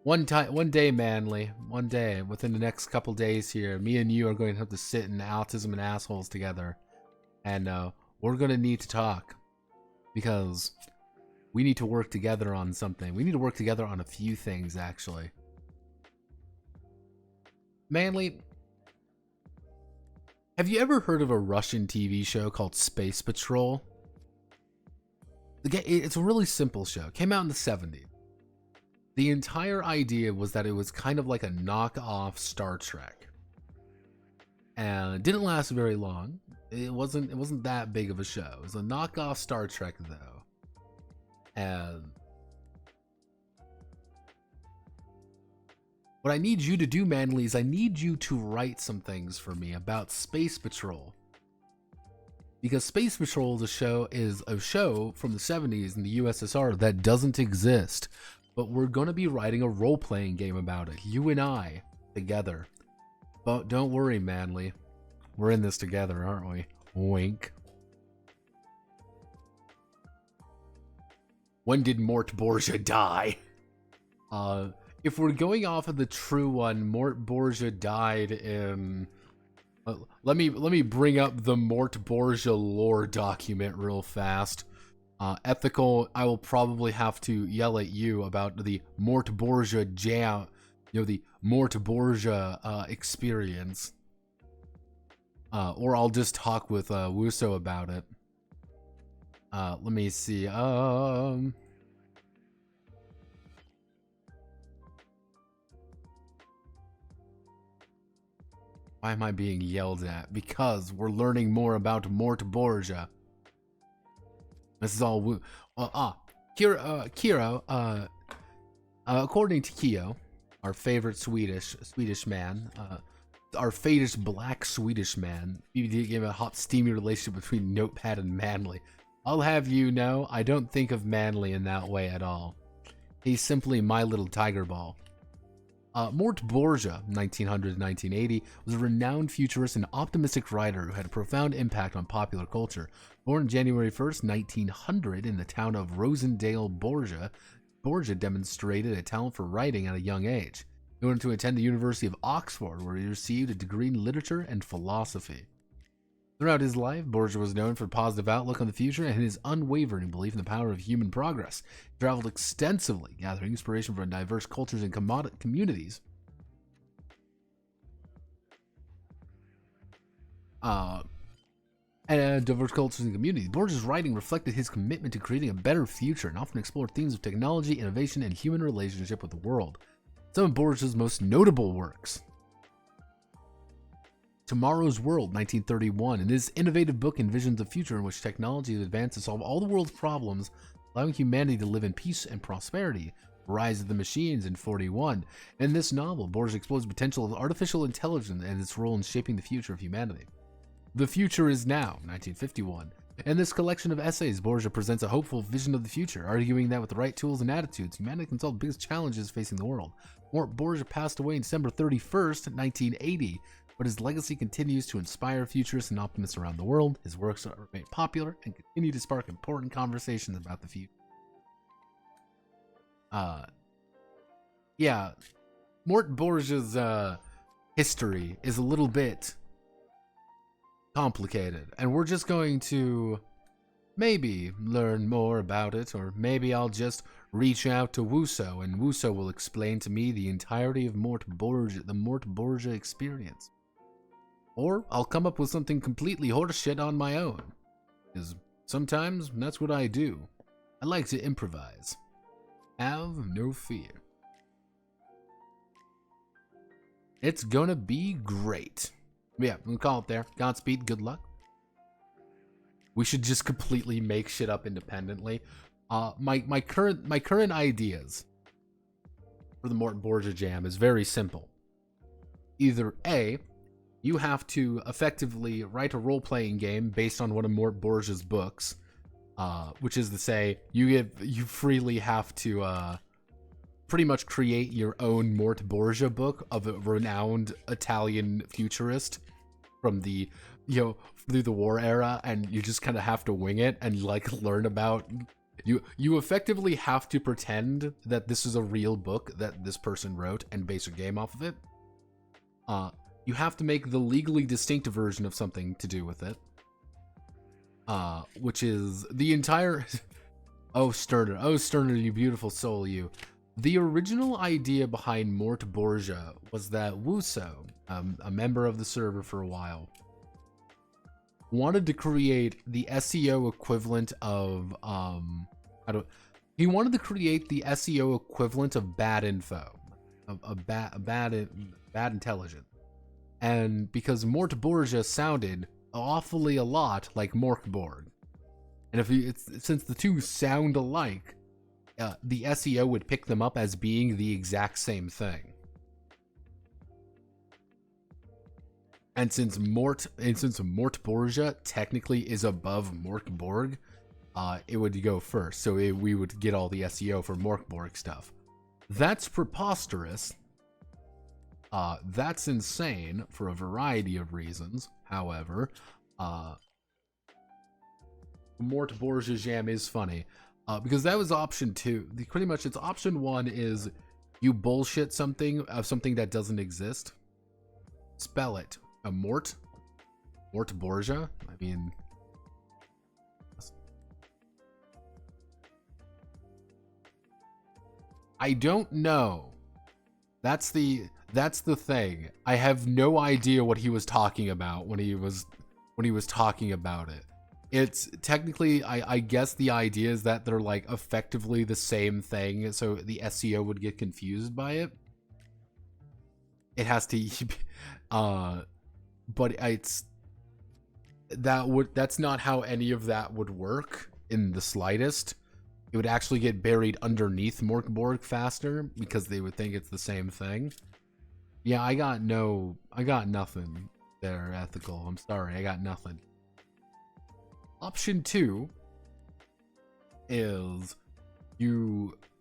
Speaker 1: one day, Manly, one day, within the next couple days here, me and you are going to have to sit in Autism and Assholes together. And, we're going to need to talk. Because we need to work together on something. We need to work together on a few things, actually. Manly, have you ever heard of a Russian TV show called Space Patrol? It's a really simple show. It came out in the 70s. The entire idea was that it was kind of like a knockoff Star Trek. And it didn't last very long. It wasn't that big of a show. It was a knockoff Star Trek, though. And what I need you to do, Manly, is I need you to write some things for me about Space Patrol. Because Space Patrol is a show from the 70s in the USSR that doesn't exist. But we're going to be writing a role-playing game about it. You and I, together. But don't worry, Manly. We're in this together, aren't we? Wink. When did Mort Borgia die? If we're going off of the true one, Mort Borgia died in... let me bring up the Mort Borgia lore document real fast. Ethical, I will probably have to yell at you about the Mort Borgia jam, the Mort Borgia experience. Or I'll just talk with Wuso about it. Let me see. Why am I being yelled at? Because we're learning more about Mort Borgia. This is all Kiro, according to Kyo, our favorite Swedish man, our favorite black Swedish man, he gave a hot, steamy relationship between Notepad and Manly. I'll have you know, I don't think of Manly in that way at all. He's simply my little tiger ball. Mort Borgia, 1900 to 1980, was a renowned futurist and optimistic writer who had a profound impact on popular culture. Born January 1st, 1900 in the town of Rosendale, Borgia, Borgia demonstrated a talent for writing at a young age. He went to attend the University of Oxford, where he received a degree in literature and philosophy. Throughout his life, Borgia was known for a positive outlook on the future and his unwavering belief in the power of human progress. He traveled extensively, gathering inspiration from diverse cultures and communities. Borgia's writing reflected his commitment to creating a better future and often explored themes of technology, innovation, and human relationship with the world. Some of Borgia's most notable works: Tomorrow's World, 1931. In this innovative book envisions a future in which technology will advance to solve all the world's problems, allowing humanity to live in peace and prosperity. Rise of the Machines, in 41. In this novel, Borgia explores the potential of artificial intelligence and its role in shaping the future of humanity. The Future Is Now, 1951. In this collection of essays, Borgia presents a hopeful vision of the future, arguing that with the right tools and attitudes, humanity can solve the biggest challenges facing the world. Mort Borgia passed away on December 31st, 1980, but his legacy continues to inspire futurists and optimists around the world. His works remain popular and continue to spark important conversations about the future. Yeah, Mort Borgia's history is a little bit complicated, and we're just going to maybe learn more about it, or maybe I'll just reach out to Wuso, and Wuso will explain to me the entirety of Mort Borgia, the Mort Borgia experience. Or I'll come up with something completely horseshit on my own, because sometimes that's what I do. I like to improvise. Have no fear. It's gonna be great. Yeah, we'll call it there. Godspeed, good luck. We should just completely make shit up independently. My current ideas for the Mort Borgia Jam is very simple. Either A, you have to effectively write a role-playing game based on one of Mort Borgia's books, which is to say you freely have to pretty much create your own Mort Borgia book of a renowned Italian futurist from the, through the war era, and you just kind of have to wing it and like learn about. You effectively have to pretend that this is a real book that this person wrote and base a game off of it. You have to make the legally distinct version of something to do with it. Which is the entire... Oh, Sterner, you beautiful soul, you. The original idea behind Mort Borgia was that Wuso, a member of the server for a while, wanted to create the SEO equivalent of, he wanted to create the SEO equivalent of bad info, of bad intelligence. And because Mort Borgia sounded awfully a lot like Morkborg, and since the two sound alike, the SEO would pick them up as being the exact same thing. And since Mort Borgia technically is above Morkborg, it would go first. So we would get all the SEO for Morkborg stuff. That's preposterous. That's insane for a variety of reasons. However, Mort Borgia Jam is funny. Because that was option 2. Pretty much it's option 1 is you bullshit something of something that doesn't exist. Spell it. Mort Borgia? I mean... I don't know. That's the thing. I have no idea what he was talking about when he was talking about it. It's technically, I guess the idea is that they're like effectively the same thing, so the SEO would get confused by it. It has to, but that's not how any of that would work in the slightest. It would actually get buried underneath Morkborg faster because they would think it's the same thing. Yeah, I got nothing there, Ethical. I'm sorry, I got nothing. Option 2 is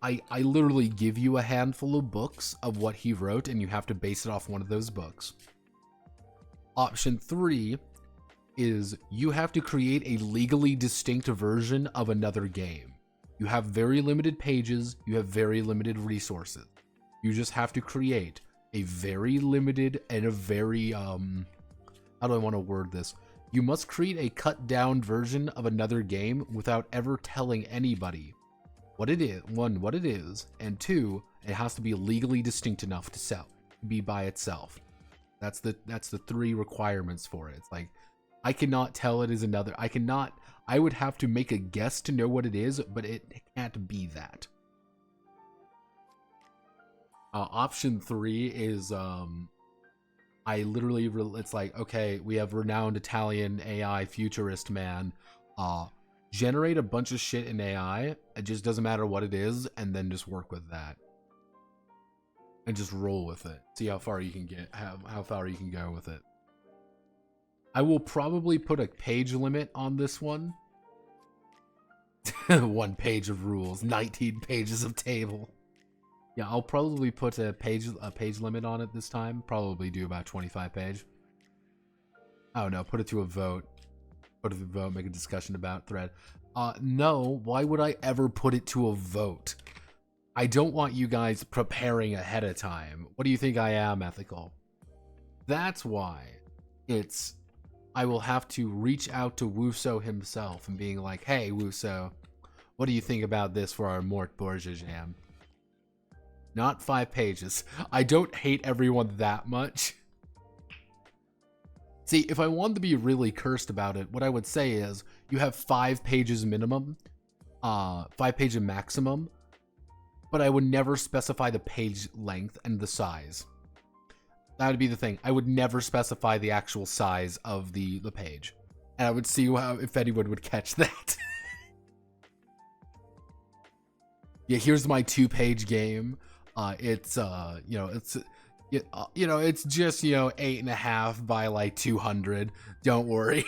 Speaker 1: I literally give you a handful of books of what he wrote and you have to base it off one of those books. Option 3 is you have to create a legally distinct version of another game. You have very limited pages, you have very limited resources. You just have to create a very limited and a very, how do I want to word this? You must create a cut down version of another game without ever telling anybody what it is, 1, what it is, and 2, it has to be legally distinct enough to sell, be by itself. That's the 3 requirements for it. It's like, I cannot tell it is another, I would have to make a guess to know what it is, but it can't be that. Option 3 is, it's like, okay, we have renowned Italian AI futurist man, generate a bunch of shit in AI, it just doesn't matter what it is, and then just work with that. And just roll with it. See how far you can get, how far you can go with it. I will probably put a page limit on this one. 1 page of rules, 19 pages of table. Yeah, I'll probably put a page limit on it this time. Probably do about 25 page. I don't know, put it to a vote. Put it to a vote, make a discussion about thread. No, why would I ever put it to a vote? I don't want you guys preparing ahead of time. What do you think I am, Ethical? That's why I will have to reach out to Wuso himself and being like, hey, Wuso, what do you think about this for our Mort Borgia jam? Not 5 pages. I don't hate everyone that much. See, if I wanted to be really cursed about it, what I would say is you have 5 pages minimum, 5 pages maximum, but I would never specify the page length and the size. That would be the thing. I would never specify the actual size of the page. And I would see if anyone would catch that. Yeah, here's my 2-page game. It's just 8.5 by like 200. Don't worry.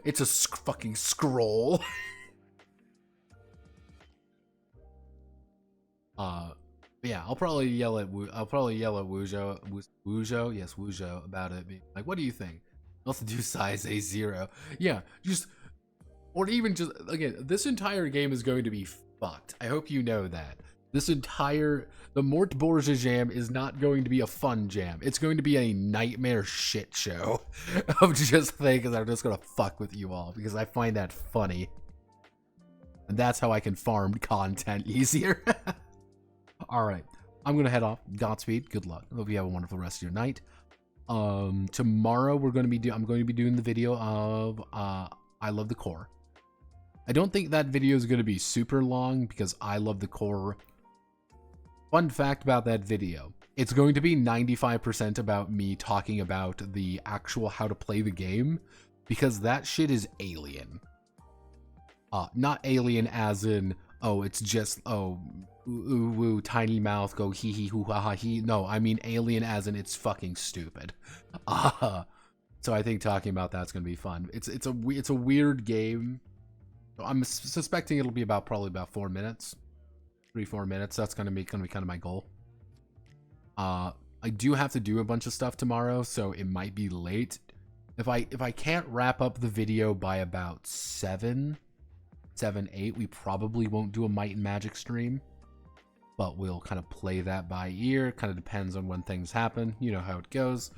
Speaker 1: It's a fucking scroll. Yeah, I'll probably yell at Wujo, yes, Wujo, about it. Being like, what do you think? Also do size A0. Yeah, just, or even just, again, this entire game is going to be fucked. I hope you know that. The Mort Borgia jam is not going to be a fun jam. It's going to be a nightmare shit show of just things that are just going to fuck with you all, because I find that funny. And that's how I can farm content easier. Alright, I'm going to head off. Godspeed, good luck. Hope you have a wonderful rest of your night. Tomorrow I'm going to be doing the video of I Love the Core. I don't think that video is going to be super long because I Love the Core. Fun fact about that video, it's going to be 95% about me talking about the actual how to play the game, because that shit is alien. Not alien as in, oh, it's just, oh, ooh, woo, tiny mouth, go hee hee hoo ha ha hee. No, I mean alien as in it's fucking stupid. So I think talking about that's gonna be fun. It's a weird game. I'm suspecting it'll be probably about 4 minutes, 3-4 minutes. That's gonna be kind of my goal. I do have to do a bunch of stuff tomorrow, so it might be late. If I can't wrap up the video by about 7, 8, we probably won't do a Might and Magic stream, but we'll kind of play that by ear. Kind of depends on when things happen. You know how it goes.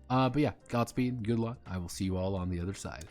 Speaker 1: But yeah, Godspeed, good luck. I will see you all on the other side.